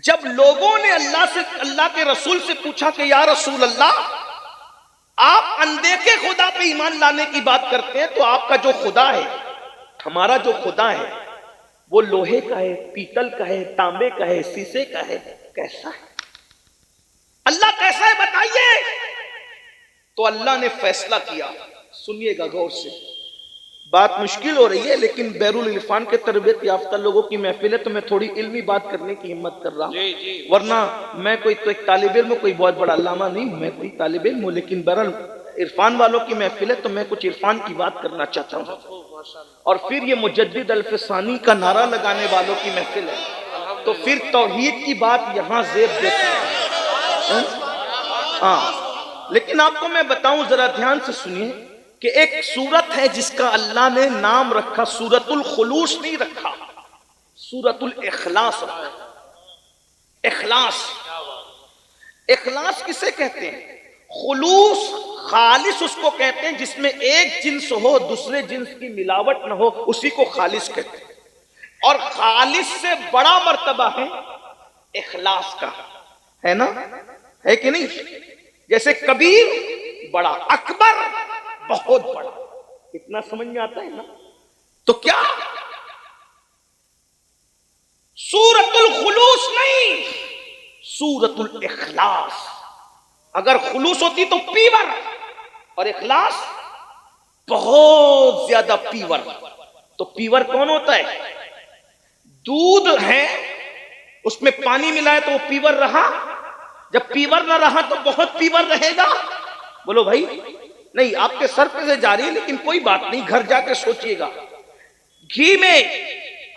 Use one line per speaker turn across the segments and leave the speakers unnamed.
جب لوگوں نے اللہ کے رسول سے پوچھا کہ یا رسول اللہ آپ اندیکھے خدا پہ ایمان لانے کی بات کرتے ہیں تو آپ کا جو خدا ہے، ہمارا جو خدا ہے وہ لوہے کا ہے، پیتل کا ہے، تانبے کا ہے، سیسے کا ہے، کیسا ہے؟ اللہ کیسا ہے بتائیے۔ تو اللہ نے فیصلہ کیا، سنیے گا غور سے، بات مشکل ہو رہی ہے لیکن بیرون العرفان کے تربیت یافتہ لوگوں کی محفل ہے تو میں تھوڑی علمی بات کرنے کی ہمت کر رہا ہوں، ورنہ میں کوئی تو ایک طالب علم، کوئی بہت بڑا علامہ نہیں، میں کوئی طالب علم ہوں، لیکن بہرحال عرفان والوں کی محفل ہے تو میں کچھ عرفان کی بات کرنا چاہتا ہوں، اور پھر یہ مجدد الف ثانی کا نعرہ لگانے والوں کی محفل ہے تو پھر توحید کی بات یہاں زیب دیتی ہے۔ لیکن آپ کو میں بتاؤں، ذرا دھیان سے سنیے کہ ایک سورت ہے جس کا اللہ نے نام رکھا سورت الخلوص نہیں رکھا، سورت الاخلاص رکھا۔ اخلاص، اخلاص کسے کہتے ہیں؟ خلوص، خالص اس کو کہتے ہیں جس میں ایک جنس ہو دوسرے جنس کی ملاوٹ نہ ہو، اسی کو خالص کہتے ہیں۔ اور خالص سے بڑا مرتبہ ہے اخلاص کا، ہے نا؟ ہے کہ نہیں؟ جیسے کبیر بڑا، اکبر بہت بڑا، اتنا سمجھ میں آتا ہے نا؟ تو کیا سورت الخلوص نہیں، سورت الاخلاص۔ اگر خلوص ہوتی تو پیور، اور اخلاص بہت زیادہ پیور۔ تو پیور کون ہوتا ہے؟ دودھ ہے، اس میں پانی ملائے تو وہ پیور رہا، جب پیور نہ رہا تو بہت پیور رہے گا؟ بولو بھائی، نہیں، آپ کے سر پہ سے جا رہی ہے لیکن کوئی بات نہیں، گھر جا کے سوچئے گا۔ گھی میں،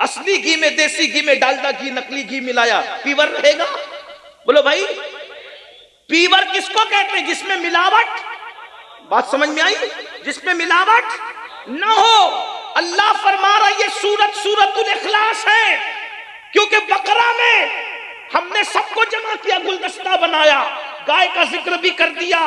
اصلی گھی میں، دیسی گھی میں ڈالڈا گھی، نقلی گھی ملایا، پیور رہے گا؟ بولو بھائی، پیور کس کو کہتے ہیں؟ جس میں ملاوٹ، بات سمجھ میں آئی؟ جس میں ملاوٹ نہ ہو۔ اللہ فرما رہا یہ سورت الاخلاص ہے، کیونکہ بقرہ میں ہم نے سب کو جمع کیا، گلدستہ بنایا، گائے کا ذکر بھی کر دیا،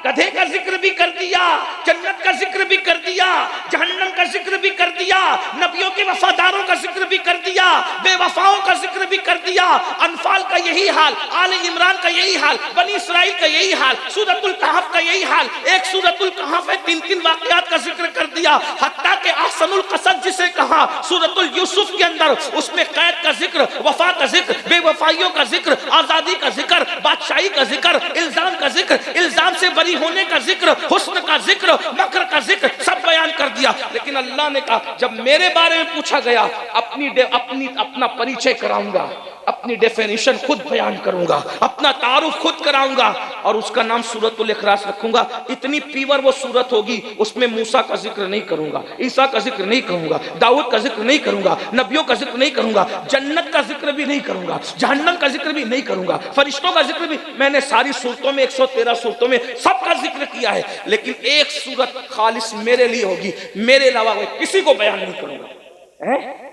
گدھے کا ذکر بھی کر دیا، جنت کا ذکر بھی کر دیا، جہنم کا ذکر بھی کر دیا، نبیوں کے وفاداروں کا ذکر بھی کر دیا، بے وفاؤں کا ذکر بھی کر دیا۔ انفال کا یہی حال، آل عمران کا یہی حال، بنی اسرائیل کا یہی حال، سورۃ الکہف کا یہی حال۔ ایک سورۃ الکہف ہے، 3 واقعات کا ذکر کر دیا، حتیٰ کہ احسن القصص جسے کہا سورۃ یوسف کے اندر، اس میں قید کا ذکر، وفا کا ذکر، بے وفائیوں کا ذکر، آزادی کا ذکر، بادشاہی کا ذکر، الزام کا ذکر، الزام سے بری ہونے کا ذکر، حسن کا ذکر، مکر کا ذکر، سب بیان کر دیا۔ لیکن اللہ نے کہا جب میرے بارے میں پوچھا گیا، اپنا پریچے کراؤں گا، اپنی ڈیفینیشن خود بیان کروں گا، اپنا تعارف خود کراؤں گا، اور اس کا نام سورۃ الاخلاص رکھوں گا۔ اتنی پیور وہ سورت ہوگی، اس میں موسیٰ کا ذکر نہیں کروں گا، عیسیٰ کا ذکر نہیں کروں گا، داؤد کا ذکر نہیں کروں گا، نبیوں کا ذکر نہیں کروں گا، جنت کا ذکر بھی نہیں کروں گا، جہنم کا ذکر بھی نہیں کروں گا، فرشتوں کا ذکر بھی۔ میں نے ساری صورتوں میں 113 صورتوں میں سب کا ذکر کیا ہے، لیکن ایک صورت خالص میرے لیے ہوگی، میرے علاوہ کسی کو بیان نہیں کروں گا،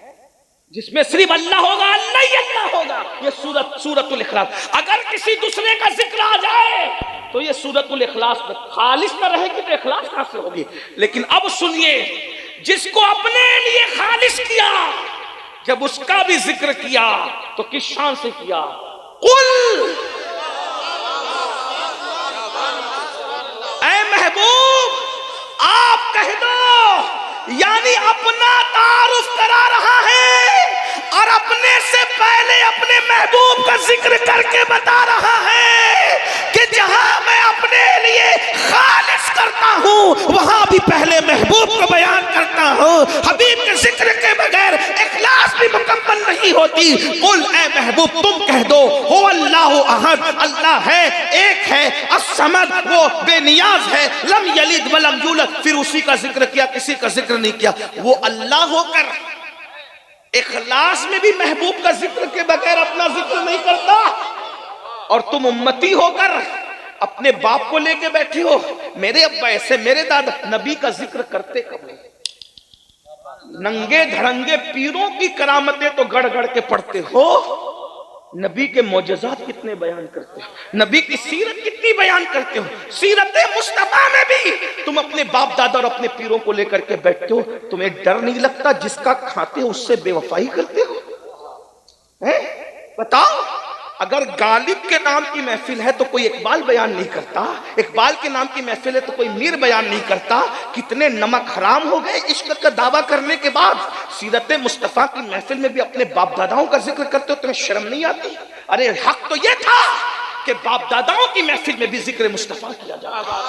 جس میں صرف اللہ ہوگا، اللہ ہی اللہ ہوگا۔ یہ سورۃ الاخلاص۔ اگر کسی دوسرے کا ذکر آ جائے تو یہ سورۃ الاخلاص خالص نہ رہے گی تو اخلاص کہاں سے ہوگی؟ لیکن اب سنیے، جس کو اپنے لیے خالص کیا، جب اس کا بھی ذکر کیا تو کس شان سے کیا؟ قل، اے محبوب آپ کہہ دو، یعنی اپنا تعارف کرا رہا ہے اور اپنے سے پہلے اپنے محبوب کا ذکر کر کے بتا رہا ہے کہ جہاں میں اپنے لیے خالص کرتا ہوں وہاں بھی پہلے محبوب کو بیان کرتا ہوں۔ حبیب کے ذکر کے بغیر اخلاص بھی مکمل نہیں ہوتی۔ قل، اے محبوب تم کہہ دو، هو اللہ احد، اللہ ہے، ایک ہے، الصمد، وہ بے نیاز ہے، لم یلد ولم یولد، پھر اسی کا ذکر کیا، کسی کا ذکر نہیں کیا۔ وہ اللہ ہو کر اخلاص میں بھی محبوب کا ذکر کے بغیر اپنا ذکر نہیں کرتا، اور تم امتی ہو کر اپنے باپ کو لے کے بیٹھے ہو، میرے ابا ایسے، میرے دادا، نبی کا ذکر کرتے کب نہیں؟ ننگے دھڑنگے پیروں کی کرامتیں تو گڑ گڑ کے پڑھتے ہو، نبی کے معجزات کتنے بیان کرتے ہو، نبی کی سیرت کتنی بیان کرتے ہو، سیرت مصطفیٰ میں بھی تم اپنے باپ دادا اور اپنے پیروں کو لے کر کے بیٹھتے ہو، تمہیں ڈر نہیں لگتا جس کا کھاتے ہو اس سے بے وفائی کرتے ہو؟ بتاؤ، اگر غالب کے نام کی محفل ہے تو کوئی اقبال بیان نہیں کرتا، اقبال کے نام کی محفل ہے تو کوئی میر بیان نہیں کرتا۔ کتنے نمک حرام ہو گئے عشق کا دعویٰ کرنے کے بعد، سیرت مصطفیٰ کی محفل میں بھی اپنے باپ داداؤں کا ذکر کرتے ہو، تمہیں شرم نہیں آتی؟ ارے حق تو یہ تھا کہ باپ داداؤں کی محفل میں بھی ذکر مصطفیٰ کیا جاتا،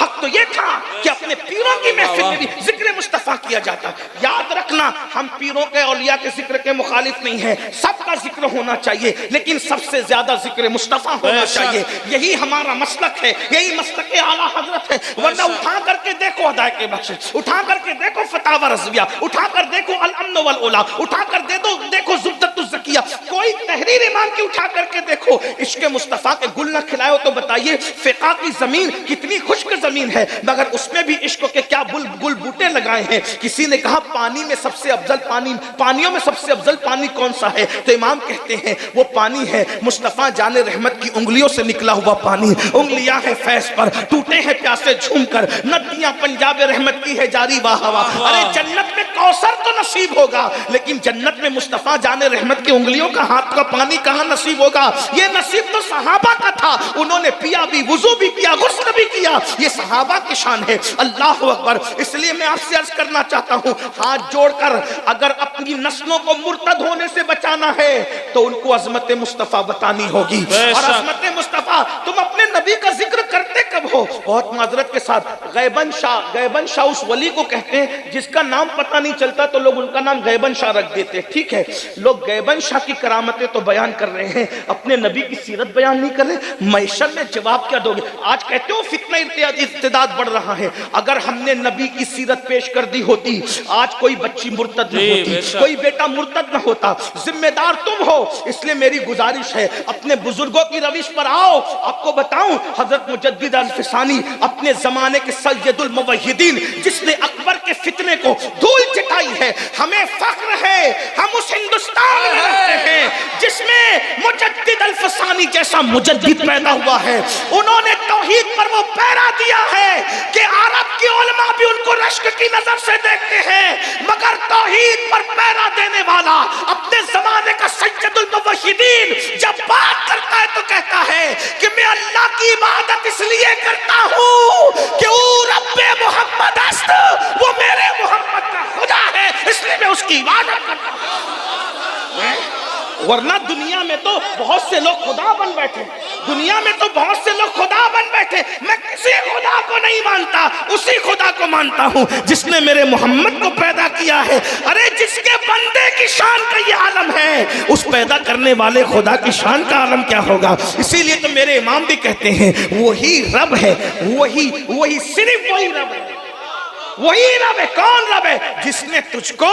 حق تو یہ تھا کہ اپنے پیروں کی محفل میں بھی ذکر مصطفیٰ کیا جاتا۔ یاد رکھنا، ہم پیروں کے اولیاء کے ذکر کے مخالف نہیں ہیں، سب کا ذکر ہونا چاہیے، لیکن سب سے زیادہ ذکر مصطفیٰ ہونا چاہیے۔ یہی ہمارا مسلک ہے، یہی مسلک اعلیٰ حضرت ہے۔ ورنہ اٹھا کر کے دیکھو ہدایت بخش، اٹھا کر کے دیکھو فتاوی رضویہ، اٹھا کر دیکھو الامن والاولا، اٹھا کر دیکھو زبدۃ الزکیہ، کوئی تحریر ایمان کی اٹھا کر کے دیکھو۔ عشق مصطفیٰ کے گل نہ کھلائے ہو تو بتائیے فقہ کی زمین کتنی خشک زمین ہے، مگر اس میں بھی عشق کے کیا گل بوٹے لگائے ہیں۔ کسی نے کہا پانی میں سب سے افضل پانیوں میں سب سے افضل پانی کون سا ہے؟ تو امام کہتے ہیں وہ پانی ہے مصطفیٰ جان رحمت کی انگلیوں سے نکلا ہوا پانی، انگلیاں ہیں فیض پر، ٹوٹے ہیں پیاسے جھوم کر، ندیاں پنجاب رحمت کی ہے جاری واہ واہ۔ ارے جنت میں کوثر تو نصیب ہوگا، لیکن جنت میں مصطفیٰ جان رحمت کی انگلیوں کا ہاتھ کا پانی کہاں نصیب ہوگا؟ یہ نصیب تو صحابہ کا تھا، انہوں نے پیا بھی، وضو بھی کیا، غسل بھی کیا، یہ صحابہ کی شان ہے۔ اللہ اکبر۔ اس لیے میں آپ سے عرض کرنا چاہتا ہوں، ہاتھ جوڑ کر اگر اپنی نسلوں کو مرتد ہونے سے بچانا ہے تو ان کو عظمت مصطفیٰ بتانی ہوگی۔ اور عظمت مصطفیٰ، تم اپنے نبی کا ذکر کرتے کب ہو؟ بہت معذرت کے ساتھ، غیبن شاہ اس ولی کو کہتے ہیں جس کا نام پتہ نہیں چلتا تو لوگ ان کا نام غیبن شاہ رکھ دیتے، ٹھیک ہے؟ لوگ غیبن شاہ کی کرامتیں تو بیان کر رہے ہیں، اپنے نبی کی سیرت بیان نہیں کر رہے۔ معیشر میں جواب کیا دو گے؟ آج کہتے ہو فتنہ ارتداد بڑھ رہا ہے، اگر ہم نے نبی کی سیرت پیش کر دی ہوتی آج کوئی بچی مرتد نہ ہوتی، کوئی بیٹا مرتد نہ ہوتا۔ ذمہ دار تم ہو، اس لیے میری گزارش ہے اپنے بزرگوں کی روش پر آؤ۔ آپ کو بتاؤں حضرت مجدد الفسانی اپنے زمانے کے سید الموحدین، جس نے اکبر کے فتنے کو دھول چٹائی ہے، ہمیں فخر ہے ہم اس ہندوستان میں رہتے ہیں جس میں مجدد الفسانی جیسا مجدد پیدا ہوا ہے۔ انہوں نے توحید پر وہ پیرا دیا ہے کہ عرب کی علماء بھی ان کو رشک کی نظر سے دیکھتے ہیں، مگر توحید پر پیرا دینے والا اپنے زمانے کا سید الموحدین جب بات کرتا ہے تو کہتا ہے کہ میں اللہ کی عبادت اس لیے کرتا ہوں کہ وہ رب محمد است، وہ میرے محمد کا خدا ہے، اس لیے میں اس کی عبادت کرتا ہوں۔ ورنہ دنیا میں تو بہت سے لوگ خدا بن بیٹھے، دنیا میں تو بہت سے لوگ خدا بن بیٹھے۔ میں کسی خدا کو نہیں مانتا، اسی خدا کو مانتا ہوں جس نے میرے محمد کو پیدا کیا ہے۔ ارے جس کے بندے کی شان کا یہ عالم ہے، اس پیدا کرنے والے خدا کی شان کا عالم کیا ہوگا؟ اسی لیے تو میرے امام بھی کہتے ہیں وہی رب ہے، وہی صرف وہی رب ہے، وہی رب ہے۔ کون رب ہے؟ جس نے تجھ کو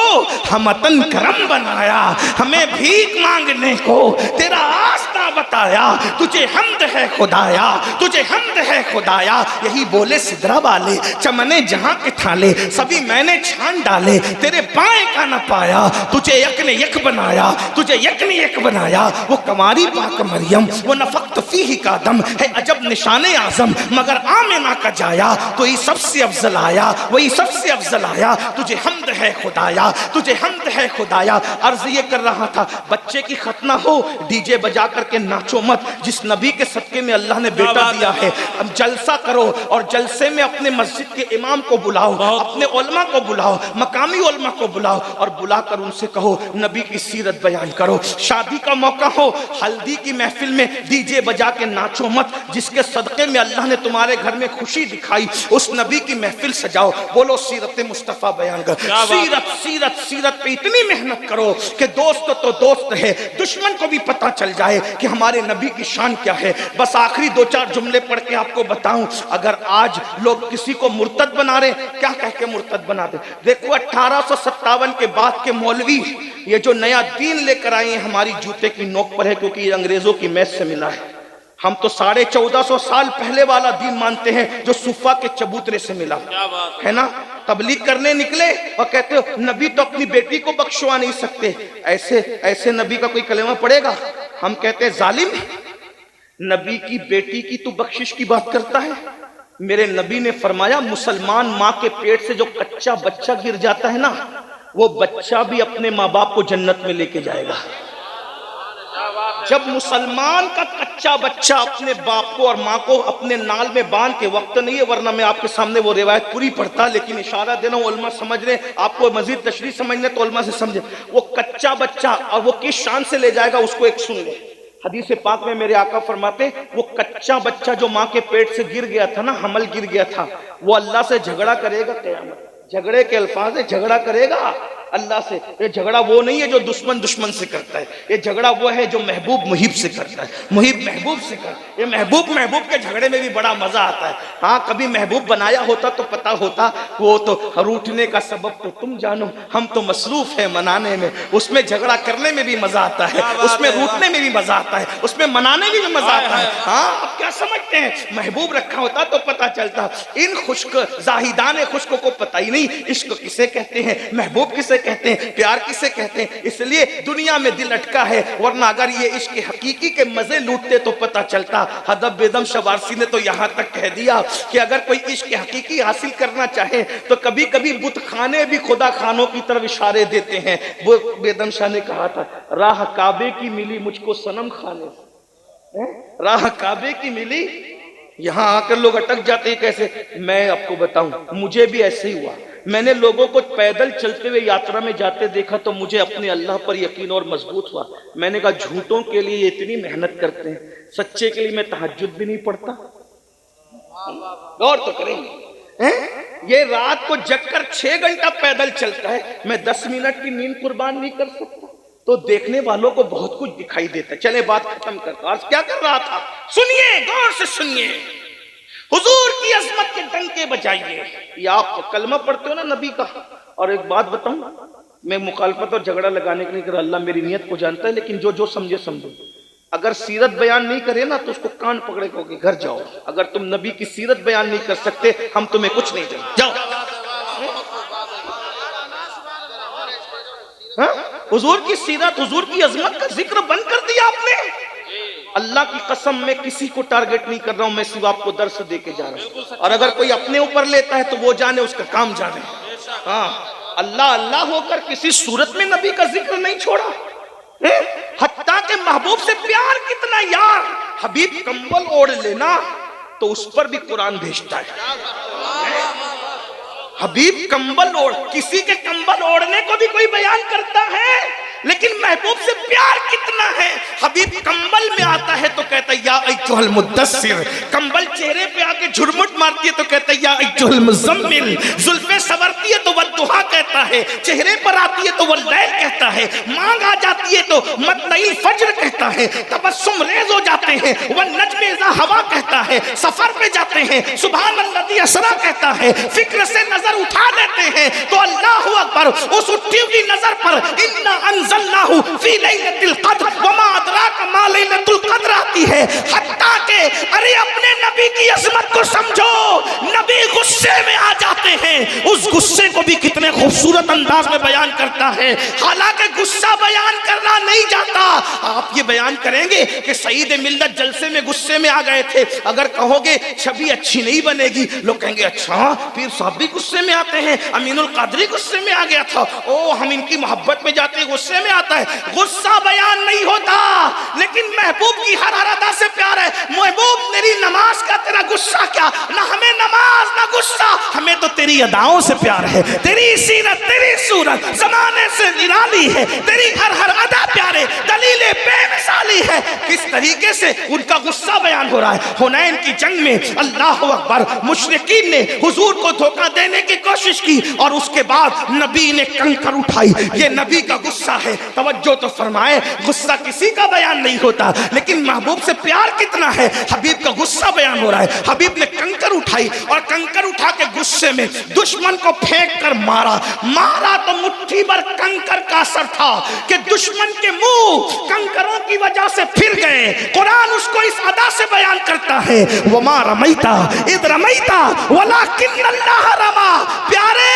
ہمتن کرم بنایا، ہمیں بھیک مانگنے کو تیرا آستہ بتایا، تجھے حمد ہے خدایا، تجھے حمد ہے خدایا۔ یہی بولے سدرا والے چمنے جہاں کے تھالے، سبھی میں نے چھان ڈالے، تیرے پائیں کا نہ پایا، تجھے یک نے یک بنایا، تجھے یک نے یک بنایا۔ وہ کماری پاک مریم، وہ نفخت فیہ کا دم ہے عجب نشان اعظم، مگر آمنہ کا جایا تو ہی سب سے افضل آیا، وہی سب سے افضل آیا۔ تجھے حمد ہے خدایا، تجھے حمد ہے خدایا۔ عرض یہ کر رہا تھا، بچے کی ختنہ ہو ڈی جے بجا کر کے ناچو مت، جس نبی کے صدقے میں اللہ نے بیٹا دیا ہے۔ اب جلسہ کرو اور جلسے میں اپنے مسجد کے امام کو بلاؤ، اپنے علماء کو بلاؤ، مقامی علماء کو بلاؤ، اور بلا کر ان سے کہو نبی کی سیرت بیان کرو۔ شادی کا موقع ہو، ہلدی کی محفل میں ڈی جے بجا کے ناچو مت، جس کے صدقے میں اللہ نے تمہارے گھر میں خوشی دکھائی، اس نبی کی محفل سجاؤ۔ بولو سیرت مصطفیٰ بیان کر، سیرت پہ اتنی محنت کرو کہ دوست تو دوست ہے، دشمن کو بھی پتہ چل جائے کہ ہمارے نبی کی شان کیا ہے۔ بس آخری دو چار جملے پڑھ کے آپ کو بتاؤں، اگر آج لوگ کسی کو مرتد بنا رہے، کیا کہہ کے مرتد بنا دے؟ دیکھو 1857 کے بعد کے مولوی یہ جو نیا دین لے کر آئے ہیں ہماری جوتے کی نوک پر ہے، کیونکہ یہ انگریزوں کی میس سے ملا ہے۔ ہم تو 1450 سال پہلے والا دین مانتے ہیں جو صفا کے چبوترے سے ملا ہے نا۔ تبلیغ کرنے نکلے اور کہتے ہو نبی تو اپنی بیٹی کو بخشوا نہیں سکتے، ایسے نبی کا کوئی کلمہ پڑے گا؟ ہم کہتے ہیں ظالم، نبی کی بیٹی کی تو بخشش کی بات کرتا ہے؟ میرے نبی نے فرمایا مسلمان ماں کے پیٹ سے جو کچا بچہ گر جاتا ہے نا، وہ بچہ بھی اپنے ماں باپ کو جنت میں لے کے جائے گا۔ جب مسلمان کا کچا بچہ اپنے باپ کو اور ماں کو اپنے نال میں باندھ کے، وقت نہیں ہے ورنہ میں آپ کے سامنے وہ روایت پوری پڑھتا، لیکن اشارہ دینا ہوں، علماء سمجھ رہے ہیں، آپ کو مزید تشریح سمجھنے تو علماء سے سمجھیں، وہ کچا بچہ اور وہ کس شان سے لے جائے گا اس کو ایک سن لیں۔ حدیث پاک میں میرے آقا فرماتے ہیں وہ کچا بچہ جو ماں کے پیٹ سے گر گیا تھا نا، حمل گر گیا تھا، وہ اللہ سے جھگڑا کرے گا قیامت۔ جھگڑے کے الفاظ ہے، جھگڑا کرے گا اللہ سے۔ یہ جھگڑا وہ نہیں ہے جو دشمن سے کرتا ہے، یہ جھگڑا وہ ہے جو محبوب محب سے کرتا ہے، محب محبوب سے کرتا ہے۔ یہ محبوب کے جھگڑے میں بھی بڑا مزہ آتا ہے۔ ہاں کبھی محبوب بنایا ہوتا تو پتا ہوتا، وہ تو روٹنے کا سبب تو تم جانو، ہم تو مصروف ہیں منانے میں۔ اس میں جھگڑا کرنے میں بھی مزہ آتا ہے، اس میں روٹنے میں بھی مزہ آتا ہے، اس میں منانے میں بھی مزہ آتا ہے۔ ہاں اب کیا سمجھتے ہیں، محبوب رکھا ہوتا تو پتا چلتا۔ ان خشک زاہدان خشک کو پتہ ہی نہیں عشق کسے کہتے ہیں، محبوب کسے کہتے ہیں، پیار کسے کہتے ہیں۔ اس لیے دنیا میں دل اٹکا ہے، ورنہ اگر یہ عشق حقیقی کے مزے لوٹتے تو پتا چلتا۔ حدب بیدم شوارسی نے تو یہاں تک کہہ دیا کہ اگر کوئی عشق حقیقی حاصل کرنا چاہے تو کبھی کبھی بت خانے بھی خدا خانوں کی طرف اشارے دیتے ہیں۔ وہ بیدم شاہ نے کہا تھا راہ کعبے کی ملی مجھ کو صنم خانے سے، راہ کعبے کی ملی۔ یہاں آ کر لوگ اٹک جاتے ہیں کیسے، میں آپ کو بتاؤں مجھے بھی ایسے ہی ہوا۔ میں نے لوگوں کو پیدل چلتے ہوئے یاترا میں جاتے دیکھا تو مجھے اپنے اللہ پر یقین اور مضبوط ہوا۔ میں نے کہا جھوٹوں کے لیے اتنی محنت کرتے ہیں، سچے کے لیے میں تہجد بھی نہیں پڑھتا۔ غور تو کریں گے، یہ رات کو جگ کر 6 گھنٹہ پیدل چلتا ہے، میں 10 منٹ کی نیند قربان نہیں کر سکتا۔ تو دیکھنے والوں کو بہت کچھ دکھائی دیتا ہے۔ چلے بات ختم کرتا، عرض کیا کر رہا تھا، سنیے غور سے سنیے، حضور کی عظمت کے ڈنکے بجائیے۔ یہ آپ کلمہ پڑھتے ہو نا نبی کا۔ اور ایک بات بتاؤں، میں مخالفت اور جھگڑا لگانے کے نہیں کر رہا، اللہ میری نیت کو جانتا ہے، لیکن جو سمجھے سمجھو۔ اگر سیرت بیان نہیں کرے نا تو اس کو کان پکڑے کو کہ گھر جاؤ، اگر تم نبی کی سیرت بیان نہیں کر سکتے ہم تمہیں کچھ نہیں دیں، جاؤ۔ حضور کی سیرت، حضور کی عظمت کا ذکر بند کر دیا آپ نے۔ اللہ کی قسم میں کسی کو ٹارگٹ نہیں کر رہا ہوں، میں صرف آپ کو درس دے کے جا رہا ہوں، اور اگر کوئی اپنے اوپر لیتا ہے تو وہ جانے، اس کا کام جانے۔ ہاں اللہ اللہ ہو کر کسی صورت میں نبی کا ذکر نہیں چھوڑا۔ حتیٰ کہ محبوب سے پیار کتنا یار، حبیب کمبل اوڑھ لینا تو اس پر بھی قرآن بھیجتا ہے۔ حبیب کمبل اوڑھ، کسی کے کمبل اوڑھنے کو بھی کوئی بیان کرتا ہے، لیکن محبوب سے پیار کتنا ہے۔ حبیب کمبل میں آتا ہے تو کہتا ہے یا ایھا المدثر، کمبل چہرے پہ آ کے جھرمٹ مارتی ہے تو کہتا ہے یا ایھا المزمل، زلفیں سورتی ہے تو والضحیٰ کہتا ہے، چہرے پر آتی ہے تو واللیل کہتا ہے، مانگ آ جاتی ہے تو مطلع الفجر کہتا ہے، تبسم ریز ہو جاتے ہیں والنجم اذا ہوا کہتا ہے، سفر پہ جاتے ہیں سبحان الذی اسریٰ کہتا ہے، فکر سے نظر اٹھا لیتے ہیں تو اللہ اکبر، اس اٹھی ہوئی نظر پر انا انزلناہ فی لیلۃ القدر وما ادراک ما لیلۃ القدر آتی ہے۔ حتیٰ کہ ارے اپنے نبی کی عظمت کو سمجھو، نبی غصے میں آ جاتے ہیں، اس غصے کو بھی کتنے خوبصورت انداز میں بیان کرتا ہے۔ حالانکہ غصہ بیان کرنا نہیں جاتا، آپ یہ بیان کریں گے کہ سعید ملت جلسے میں غصے میں آ گئے تھے، اگر کہو گے چھبی اچھی نہیں بنے گی، لوگ کہیں گے اچھا پیر صاحب بھی غصے میں آتے ہیں، امین القادری غصے میں آ گیا تھا، او ہم ان کی محبت میں جاتے ہیں غصے میں آتا ہے۔ غصہ بیان نہیں ہوتا، لیکن محبوب کی ہر ادا سے پیار ہے۔ محبوب تیری نماز کا تیرا غصہ کیا، نہ ہمیں نماز نہ غصہ، ہمیں تو تیری اداؤں سے پیار ہے، تیری سیرت تیری صورت زمانے سے نرالی ہے، تیری ہر ادا پیارے، دلیل بے مثالی ہے۔ کس طریقے سے ان کا غصہ بیان ہو رہا ہے۔ حنین کی جنگ میں اللہ اکبر، مشرکین نے حضور کو دھوکہ دینے کی کوشش کی اور اس کے بعد نبی نے کنکر اٹھائی، یہ نبی کا غصہ ہے۔ توجہ تو فرمائے، غصہ کسی کا بیان نہیں ہوتا، لیکن محبوب سے پیار کتنا ہے، حبیب کا غصہ بیان ہو رہا ہے۔ حبیب نے کنکر اٹھائی اور کنکر اٹھا کے غصے میں دشمن کو پھینک کر مارا تو مٹھی بھر کنکر کا اثر تھا کہ دشمن کے منہ کنکروں کی وجہ سے پھر گئے۔ قرآن اس کو اس ادا سے بیان کرتا ہے وما رمیتا اذ رمیتا ولکن اللہ رما۔ پیارے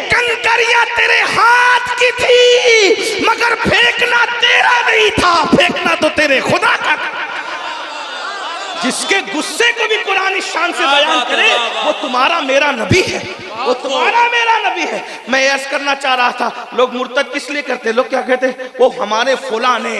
کنکریاں تیرے ہاتھ کی تھی مگر پھینکنا تیرا نہیں تھا، پھینکنا تو تیرے خدا کا تھا۔ جس کے غصے کو بھی قرآن اس شان سے بیان کرے وہ تمہارا میرا نبی ہے، وہ تمہارا میرا نبی ہے۔ میں عرض کرنا چاہ رہا تھا، لوگ مرتد کس لیے کرتے، لوگ کیا کہتے ہیں وہ ہمارے فلاں نے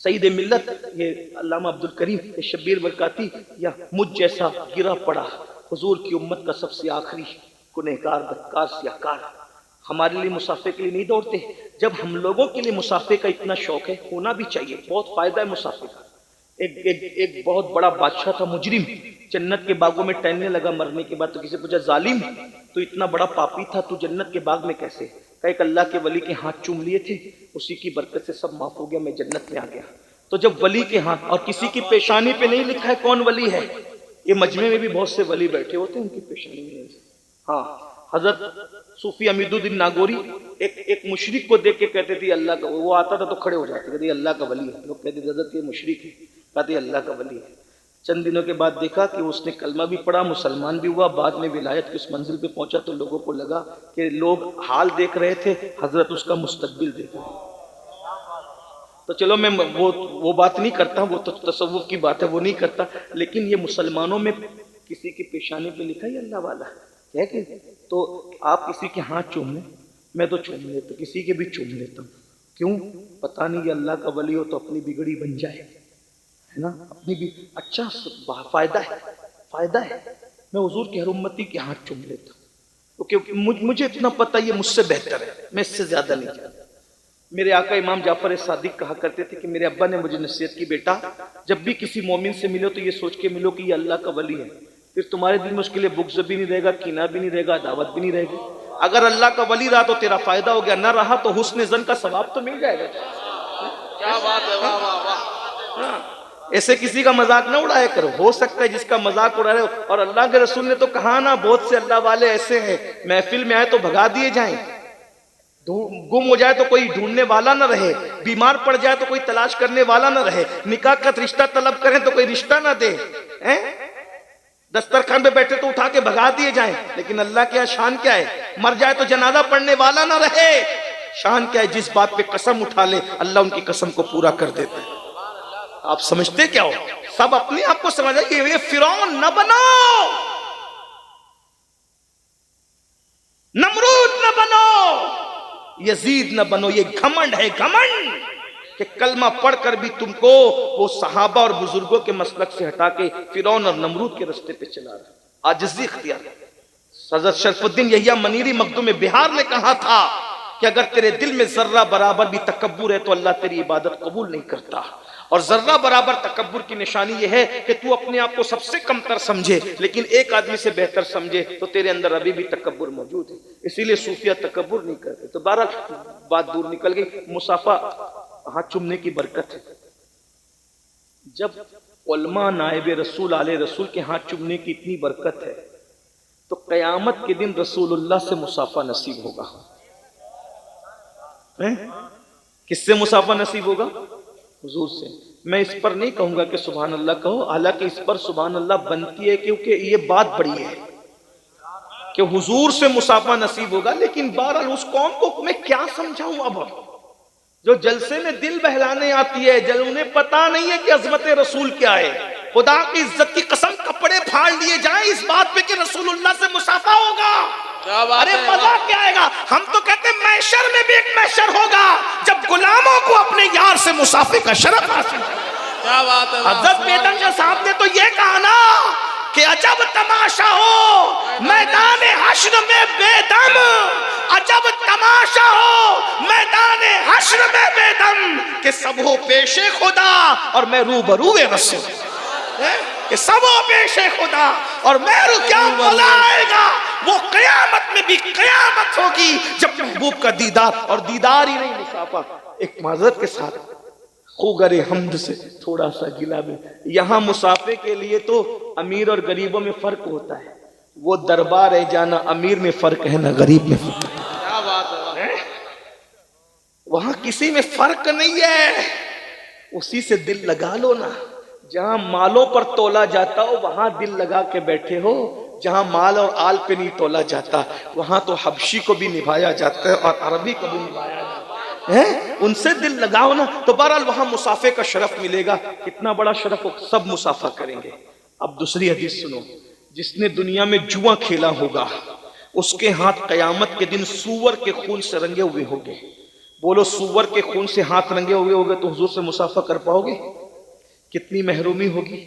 سعید ملت یہ علامہ عبدالکریم شبیر برکاتی یا مجھ جیسا گرا پڑا حضور کی امت کا سب سے آخری گنہگار بدکار سیاہکار ہمارے لیے مسافے کے لیے نہیں دوڑتے؟ جب ہم لوگوں کے لیے مسافے کا اتنا شوق ہے، ہونا بھی چاہیے، بہت فائدہ ہے مسافے کا۔ ایک بہت بڑا بادشاہ تھا مجرم، جنت کے باغوں میں ٹہلنے لگا مرنے کے بعد، تو کسی پوچھا ظالم تو اتنا بڑا پاپی تھا تو جنت کے باغ میں کیسے؟ کہ ایک اللہ کے ولی کے ہاتھ چوم لیے تھے، اسی کی برکت سے سب معاف ہو گیا، میں جنت میں آ گیا۔ تو جب ولی کے ہاتھ، اور کسی کی پیشانی پہ نہیں لکھا ہے کون ولی ہے، یہ مجمع میں بھی بہت سے ولی بیٹھے ہوتے ہیں ان کی پیشانی میں، ہاں حضرت صوفی امید الدین ناگوری ایک مشرک کو دیکھ کے کہتے تھے اللہ کا، وہ آتا تھا تو کھڑے ہو جاتے، کہتے اللہ کا ولی ہے، لوگ کہتے تھے حضرت یہ مشرک ہے، کہتے اللہ کا ولی ہے۔ چند دنوں کے بعد دیکھا کہ اس نے کلمہ بھی پڑھا، مسلمان بھی ہوا، بعد میں ولایت کی اس منزل پہ پہنچا تو لوگوں کو لگا کہ لوگ حال دیکھ رہے تھے، حضرت اس کا مستقبل دیکھ رہے۔ تو چلو میں وہ بات نہیں کرتا، وہ تو تصوف کی بات ہے، وہ نہیں کرتا، لیکن یہ مسلمانوں میں کسی کی پیشانی پہ لکھا ہے اللہ والا ہے کہ تو آپ کسی کے ہاتھ چوم لیں، میں تو چوم لیتا، کسی کے بھی چوم لیتا ہوں، کیوں؟ پتہ نہیں یہ اللہ کا ولی ہو تو اپنی بگڑی بن جائے، ہے نا، اپنی بھی اچھا فائدہ ہے۔ میں حضور کے ہر امتی کے ہاتھ چوم لیتا ہوں کیونکہ مجھے اتنا پتہ یہ مجھ سے بہتر ہے، میں اس سے زیادہ نہیں جانتا۔ میرے آقا امام جعفر صادق کہا کرتے تھے کہ میرے ابا نے مجھے نصیحت کی، بیٹا جب بھی کسی مومن سے ملو تو یہ سوچ کے ملو کہ یہ اللہ کا ولی ہے، پھر تمہارے دل میں اس کے لیے بغض بھی نہیں رہے گا، کینہ بھی نہیں رہے گا، عداوت بھی نہیں رہے گی۔ اگر اللہ کا ولی رہا تو تیرا فائدہ ہو گیا، نہ رہا تو حسن ظن کا ثواب تو مل جائے گا۔
کیا بات ہے، واہ واہ واہ۔
ایسے کسی کا مذاق نہ اڑایا کرو، ہو سکتا ہے جس کا مذاق اڑا رہے ہو، اور اللہ کے رسول نے تو کہا نا بہت سے اللہ والے ایسے ہیں محفل میں آئے تو بھگا دیے جائیں، گم ہو جائے تو کوئی ڈھونڈنے والا نہ رہے، بیمار پڑ جائے تو کوئی تلاش کرنے والا نہ رہے، نکاح کا رشتہ طلب کریں تو کوئی رشتہ نہ دے، دسترخوان پہ بیٹھے تو اٹھا کے بھگا دیے جائیں، لیکن اللہ کیا شان کیا ہے، مر جائے تو جنازہ پڑھنے والا نہ رہے، شان کیا ہے جس بات پہ قسم اٹھا لے اللہ ان کی قسم کو پورا کر دیتا ہے۔ آپ سمجھتے کیا ہو؟ سب اپنے آپ کو سمجھا کہ یہ فرعون نہ بنو، نمرود نہ بنو، یزید نہ بنو۔ یہ گھمنڈ ہے، گھمنڈ کہ کلمہ پڑھ کر بھی تم کو وہ صحابہ اور بزرگوں کے مسلک سے ہٹا کے فرعون اور نمرود کے رستے پہ چلا رہا۔ عاجزی اختیار۔ حضرت شرف الدین یحییٰ منیری مخدوم بہار نے کہا تھا کہ اگر تیرے دل میں ذرہ برابر بھی تکبر ہے تو اللہ تیری عبادت قبول نہیں کرتا، اور ذرہ برابر تکبر کی نشانی یہ ہے کہ تو اپنے آپ کو سب سے کمتر سمجھے لیکن ایک آدمی سے بہتر سمجھے، تو تیرے اندر ابھی بھی تکبر موجود ہے۔ اسی لیے صوفیہ تکبر نہیں کرتے۔ تو بہرحال بات دور نکل گئی، مصافحہ ہاتھ چومنے کی برکت ہے۔ جب علماء نائب رسول آل رسول کے ہاتھ چومنے کی اتنی برکت ہے تو قیامت کے دن رسول اللہ سے مصافحہ نصیب ہوگا۔ کس سے مصافحہ نصیب ہوگا؟ حضور سے۔ میں اس پر نہیں کہوں گا کہ سبحان اللہ کہو، حالانکہ اس پر سبحان اللہ بنتی ہے کیونکہ یہ بات بڑی ہے کہ حضور سے مصافحہ نصیب ہوگا، لیکن بہرحال اس قوم کو میں کیا سمجھاؤں اب، جو جلسے میں دل بہلانے آتی ہے، انہیں پتا نہیں ہے کہ عظمت رسول کیا ہے۔ خدا کی عزت کی قسم کپڑے پھاڑ لیے جائیں اس بات پہ کہ رسول اللہ سے مصافحہ ہوگا، ارے مزہ کیا آئے گا؟ ہم تو کہتے ہیں محشر میں بھی ایک محشر ہوگا جب غلاموں کو اپنے یار سے مصافحے کا شرف حاصل ہے۔
کیا بات ہے۔
حضرت بیدم شاہ صاحب نے تو یہ کہا نا کہ عجب تماشا ہو میدان حشر میں بے دم، عجب تماشا ہو میدان حشر میں بے دم، کہ سب ہو پیش خدا اور میں روبرو رسول، کہ سب ہو پیش خدا اور میں کیا مزہ آئے گا، وہ قیامت میں بھی قیامت ہوگی جب محبوب کا دیدار، اور دیدار ہی نہیں مصافحہ۔ ایک معذرت کے ساتھ خوگر حمد سے تھوڑا سا گلا بھی، یہاں مصافحے کے لیے تو امیر اور غریبوں میں فرق ہوتا ہے، وہ دربار ہے جانا امیر میں فرق ہے نہ غریب میں فرق ہے۔
کیا بات ہے۔
وہاں کسی میں فرق نہیں ہے، اسی سے دل لگا لو نا۔ جہاں مالوں پر تولا جاتا ہو وہاں دل لگا کے بیٹھے ہو، جہاں مال اور آل پہ نہیں تولا جاتا وہاں تو حبشی کو بھی نبھایا جاتا ہے اور عربی کو بھی نبھایا جاتا ہے، ان سے دل لگاؤ نا۔ تو بہرحال وہاں مصافحے کا شرف ملے گا، کتنا بڑا شرف ہو، سب مصافحہ کریں گے۔ اب دوسری حدیث سنو، جس نے دنیا میں جوا کھیلا ہوگا اس کے ہاتھ قیامت کے دن سور کے خون سے رنگے ہوئے ہوں گے، بولو سور کے خون سے ہاتھ رنگے ہوگے تو حضور سے مصافحہ کر پاؤ گے؟ کتنی محرومی ہوگی،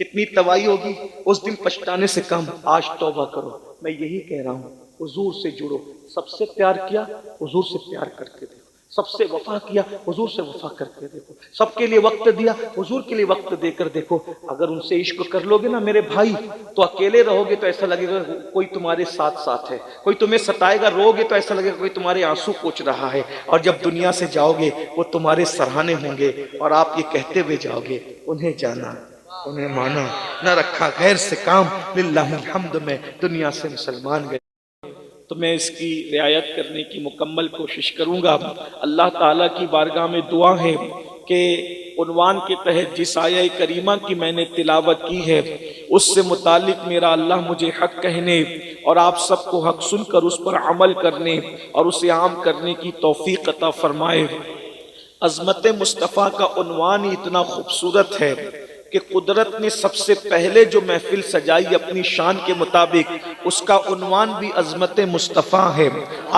کتنی تباہی ہوگی۔ اس دن پچھتانے سے کم آج توبہ کرو۔ میں یہی کہہ رہا ہوں، حضور سے جڑو۔ سب سے پیار کیا، حضور سے پیار کر کے دیکھو۔ سب سے وفا کیا، حضور سے وفا کر کے دیکھو۔ سب کے لیے وقت دیا، حضور کے لیے وقت دے کر دیکھو۔ اگر ان سے عشق کر لو گے نا میرے بھائی، تو اکیلے رہو گے تو ایسا لگے گا کوئی تمہارے ساتھ ساتھ ہے، کوئی تمہیں ستائے گا، رو گے تو ایسا لگے گا کوئی تمہارے آنسو پوچھ رہا ہے، اور جب دنیا سے جاؤ گے وہ تمہارے سراہنے ہوں گے، اور آپ یہ کہتے ہوئے جاؤ گے، انہیں جانا، انہیں مانا، نہ رکھا غیر سے کام، للہ الحمد میں دنیا سے مسلمان گئے۔ تو میں اس کی رعایت کرنے کی مکمل کوشش کروں گا۔ اللہ تعالیٰ کی بارگاہ میں دعا ہے کہ عنوان کے تحت جس آیہ کریمہ کی میں نے تلاوت کی ہے، اس سے متعلق میرا اللہ مجھے حق کہنے اور آپ سب کو حق سن کر اس پر عمل کرنے اور اسے عام کرنے کی توفیق عطا فرمائے۔ عظمت مصطفیٰ کا عنوان ہی اتنا خوبصورت ہے کہ قدرت نے سب سے پہلے جو محفل سجائی اپنی شان کے مطابق، اس کا عنوان بھی عظمت مصطفیٰ ہے۔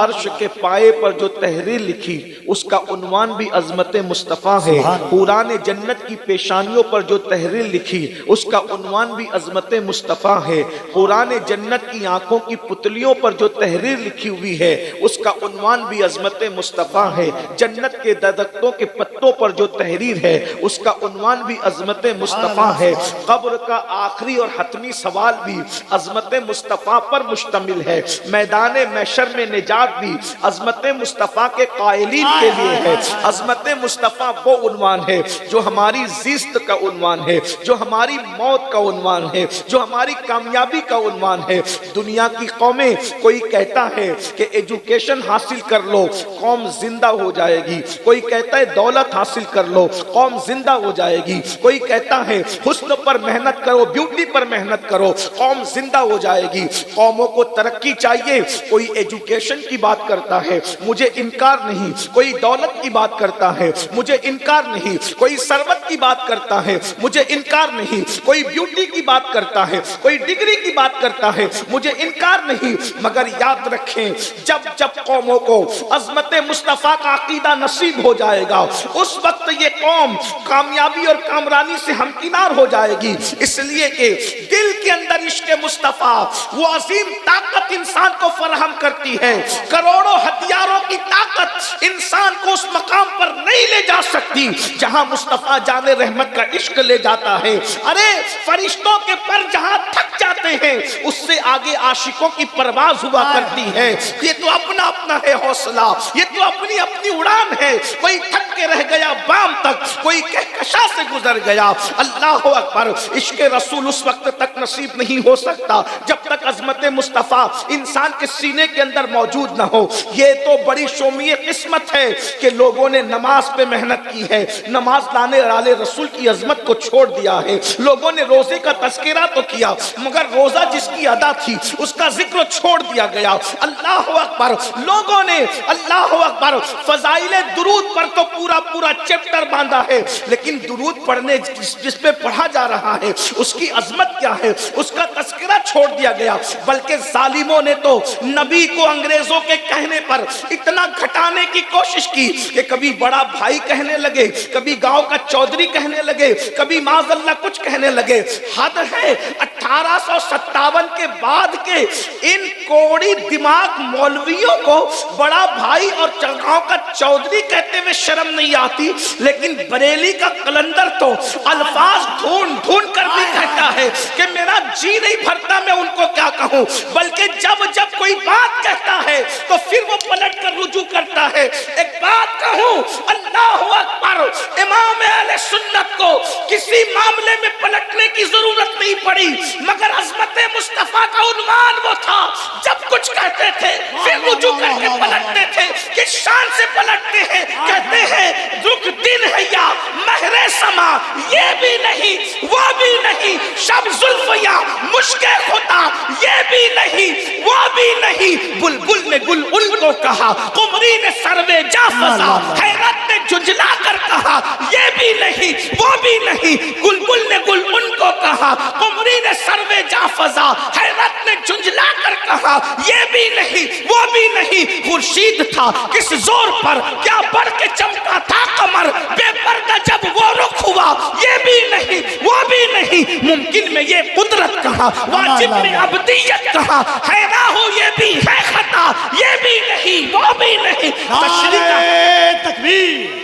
عرش کے پائے پر جو تحریر لکھی، اس کا عنوان بھی عظمت مصطفیٰ ہے۔ حوران جنت کی پیشانیوں پر جو تحریر لکھی، اس کا عنوان بھی عظمت مصطفیٰ ہے۔ حوران جنت کی آنکھوں کی پتلیوں پر جو تحریر لکھی ہوئی ہے، اس کا عنوان بھی عظمت مصطفیٰ ہے۔ جنت کے درختوں کے پتوں پر جو تحریر ہے، اس کا عنوان بھی عظمت مصطفیٰ ہے۔ قبر کا آخری اور حتمی سوال بھی عظمت مصطفیٰ پر مشتمل ہے۔ میدان محشر میں نجات بھی عظمت مصطفیٰ کے قائلین کے لیے ہے۔ عظمت مصطفیٰ وہ عنوان ہے جو ہماری زیست کا عنوان ہے، جو ہماری موت کا عنوان ہے، جو ہماری کامیابی کا عنوان ہے۔ دنیا کی قومیں، کوئی کہتا ہے کہ ایجوکیشن حاصل کر لو قوم زندہ ہو جائے گی، کوئی کہتا ہے دولت حاصل کر لو قوم زندہ ہو جائے گی، کوئی کہتا ہے حسن پر محنت کرو، بیوٹی پر محنت کرو قوم زندہ ہو جائے گی۔ قوموں کو ترقی چاہیے، کوئی ایجوکیشن کی بات کرتا ہے، مجھے انکار نہیں، کوئی دولت کی بات کرتا ہے، مجھے انکار نہیں، کوئی ثروت کی بات کرتا ہے، مجھے انکار نہیں، کوئی بیوٹی کی بات کرتا ہے، کوئی ڈگری کی بات کرتا ہے، مجھے انکار نہیں۔ مگر یاد رکھیں، جب جب قوموں کو عظمت مصطفیٰ کا عقیدہ نصیب ہو جائے گا، اس وقت یہ قوم کامیابی اور کامرانی سے ہمکنار ہو جائے گی۔ اس لیے کہ دل کے اندر عشق مصطفیٰ وہ عظیم طاقت انسان کو فراہم کرتی ہے۔ کروڑوں ہتھیاروں کی طاقت انسان کو اس مقام پر نہیں لے جا سکتی جہاں مصطفیٰ جان رحمت کا عشق لے جاتا ہے۔ ارے فرشتوں کے پر جہاں تھک جاتے ہیں، اس سے آگے عاشقوں کی پرواز ہوا کرتی ہے۔ یہ تو اپنا اپنا ہے حوصلہ، یہ تو اپنی اپنی اڑان ہے۔ کوئی تھک کے رہ گیا بام تک، کوئی کہکشاں سے گزر گیا۔ اللہ اکبر، عشق رسول اس وقت تک نصیب نہیں ہو سکتا جب تک عظمت مصطفیٰ انسان کے سینے کے اندر موجود نہ ہو۔ یہ تو بڑی شومی قسمت ہے کہ لوگوں نے نماز پہ محنت کی ہے، نماز لانے والے رسول کی عظمت کو چھوڑ دیا ہے۔ لوگوں نے روزے کا تذکرہ تو کیا، مگر روزہ جس کی ادا تھی اس کا ذکر چھوڑ دیا گیا۔ اللہ اکبر، لوگوں نے اللہ اکبر فضائل درود پر تو پورا چیپٹر باندھا ہے، لیکن درود پڑھنے جس پہ پڑھا جا رہا ہے اس کی عظمت کیا ہے، اس کا تذکرہ چھوڑ دیا گیا۔ بلکہ ظالموں نے تو نبی کو انگریزوں کے کہنے پر اتنا گھٹانے کی کوشش کی کہ کبھی بڑا بھائی کہنے لگے، کبھی گاؤں کا چودھری کہنے لگے، کبھی معاذ اللہ کچھ کہنے لگے۔ حد ہے، 1857 کے بعد کے ان کوڑی دماغ مولویوں کو بڑا بھائی اور گاؤں کا چودھری کہتے ہوئے شرم نہیں آتی، لیکن بریلی کا قلندر تو الفاظ ڈھونڈ کر بھی کہتا ہے کہ میرا جی نہیں بھرتا میں ان کو کیا کہوں۔ بلکہ جب کوئی بات کہتا ہے تو پھر وہ پلٹ کر رجوع کرتا ہے۔ ایک بات کہوں، اللہ اکبر، امام اہل سنت کو کسی معاملے میں پلٹنے کی ضرورت نہیں پڑی، مگر عظمت مصطفیٰ کا عنوان وہ تھا، جب کچھ کہتے تھے پھر رجوع کر کے پلٹتے تھے۔ کس شان سے پلٹتے ہیں، کہتے ہیں رخ دن ہے یا مہر سما، یہ بھی نہیں وہ بھی نہیں، شب زلف یا مشک خطا، یہ بھی نہیں وہ بھی نہیں۔ بلبل نے گل ان کو کہا، قمری نے سروے جا فضا، حیرت نے جھنجھلا کر کہا یہ بھی نہیں وہ بھی نہیں۔ بلبل نے گل ان کو کہا، قمری نے سروے جا فضا، حیرت عورت نے جھنجھلا کر کہا یہ بھی نہیں وہ بھی نہیں، خورشید تھا کس زور پر، کیا بڑھ کے چمکا تھا قمر، بے پردہ جب وہ رخ ہوا یہ بھی نہیں وہ بھی نہیں، ممکن میں یہ قدرت کہا، واجب میں ابدیت کہا، ہے راہو یہ بھی ہے خطا یہ بھی نہیں وہ بھی نہیں۔
نعرہ تکبیر،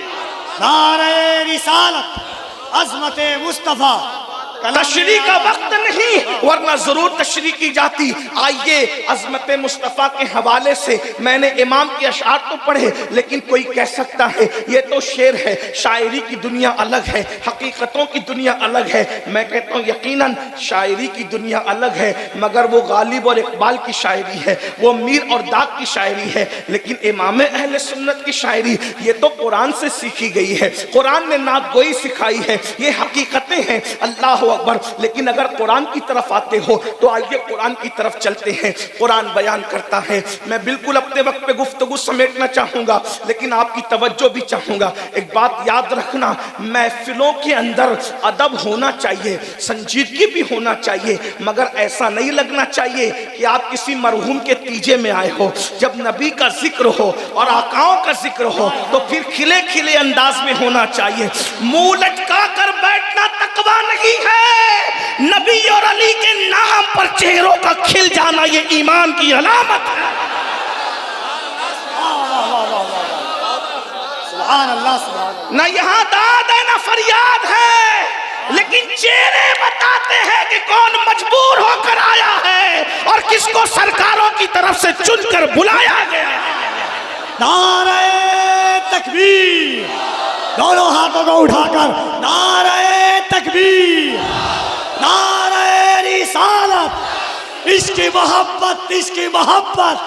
نعرہ رسالت، عظمت مصطفیٰ۔
تشریح کا وقت نہیں ورنہ ضرور تشریح کی جاتی۔ آئیے عظمت مصطفیٰ کے حوالے سے، میں نے امام کے اشعار تو پڑھے لیکن کوئی کہہ سکتا ہے یہ تو شعر ہے، شاعری کی دنیا الگ ہے، حقیقتوں کی دنیا الگ ہے۔ میں کہتا ہوں یقیناً شاعری کی دنیا الگ ہے، مگر وہ غالب اور اقبال کی شاعری ہے، وہ میر اور داغ کی شاعری ہے، لیکن امام اہل سنت کی شاعری یہ تو قرآن سے سیکھی گئی ہے، قرآن نے نعت گوئی سکھائی ہے، یہ حقیقتیں ہیں۔ اللہ اکبر۔ لیکن اگر قرآن کی طرف آتے ہو تو آئیے قرآن کی طرف چلتے ہیں۔ قرآن بیان کرتا ہے، میں بالکل اپنے وقت پہ گفتگو سمیٹنا چاہوں گا لیکن آپ کی توجہ بھی چاہوں گا۔ ایک بات یاد رکھنا، محفلوں کے اندر ادب ہونا چاہیے، سنجیدگی بھی ہونا چاہیے، مگر ایسا نہیں لگنا چاہیے کہ آپ کسی مرحوم کے تیجے میں آئے ہو۔ جب نبی کا ذکر ہو اور آقاؤں کا ذکر ہو تو پھر کھلے کھلے انداز میں ہونا چاہیے۔ منہ لٹکا کر بیٹھنا تقویٰ نہیں ہے، نبی اور علی کے نام پر چہروں کا کھل جانا یہ ایمان کی علامت ہے۔
سبحان اللہ، سبحان اللہ۔
نہ یہاں داد ہے نہ فریاد ہے، لیکن چہرے بتاتے ہیں کہ کون مجبور ہو کر آیا ہے اور کس کو سرکاروں کی طرف سے چن کر بلایا گیا ہے۔
نعرہ تکبیر، دونوں ہاتھوں کو اٹھا کر نعرہ تکبیر، نعرہ رسالت، عشق محبت، عشق محبت،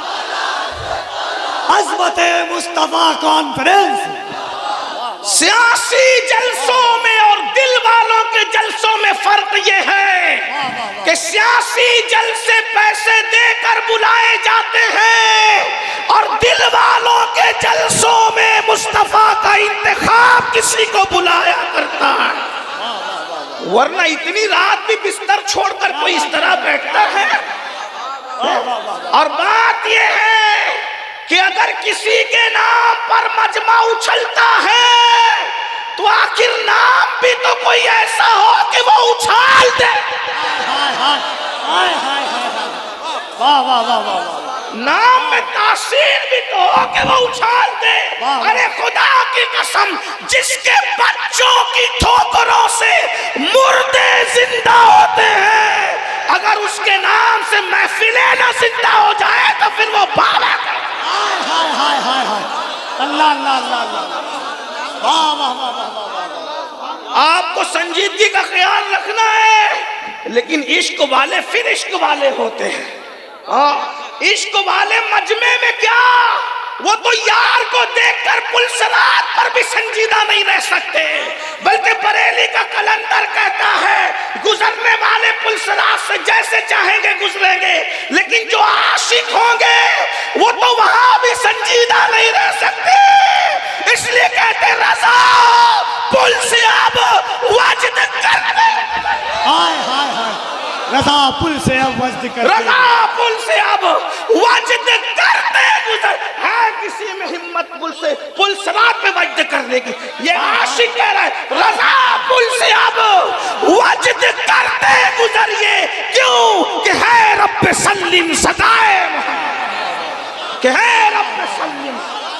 عظمت مصطفیٰ کانفرنس۔
سیاسی جلسوں میں اور دل والوں کے جلسوں میں فرق یہ ہے کہ سیاسی جلسے پیسے دے کر بلائے جاتے ہیں اور دل والوں کے جلسوں میں مصطفیٰ کا انتخاب کسی کو بلایا کرتا ہے، ورنہ اتنی رات بھی بستر چھوڑ کر کوئی اس طرح بیٹھتا ہے۔ اور بات یہ ہے کہ اگر کسی کے نام پر مجمع اچھلتا ہے تو آخر نام بھی تو کوئی ایسا ہو کہ وہ اچھال دے۔
واہ واہ واہ واہ،
نام میں تاثیر بھی تو ہو کہ وہ اچھال دے۔ ارے خدا کی قسم، جس کے بچوں کی ٹھوکروں سے مردے زندہ ہوتے ہیں، اگر اس کے نام سے محفلیں نہ زندہ ہو جائے تو پھر وہ بابا کا۔
اللہ اللہ اللہ اللہ، واہ واہ واہ واہ۔
آپ کو سنجیدگی کا خیال رکھنا ہے، لیکن عشق والے پھر عشق والے ہوتے ہیں۔ عشق والے مجمع میں کیا، وہ تو یار کو دیکھ کر پلسرات پر بھی سنجیدہ نہیں رہ سکتے، بلکہ بریلی کا کلندر کہتا ہے گزرنے والے پلسرات سے جیسے چاہیں گے گزریں گے، لیکن جو عاشق ہوں گے وہ تو وہاں بھی سنجیدہ نہیں رہ سکتے۔ اس لیے کہتے رضا پل سے اب وجد کرتے،
رضا پل سے اب وجد کرتے،
رضا پل سے اب وجد کرتے گزر ہے کسی میں ہمت پل سے پل سرات پہ وجد کرنے کی۔ یہ عاشق کہہ رہا ہے رضا پل سے اب وجد کرتے گزریے، کیوں کہ ہے رب سلم صدائے محمد، کہ ہے رب سلم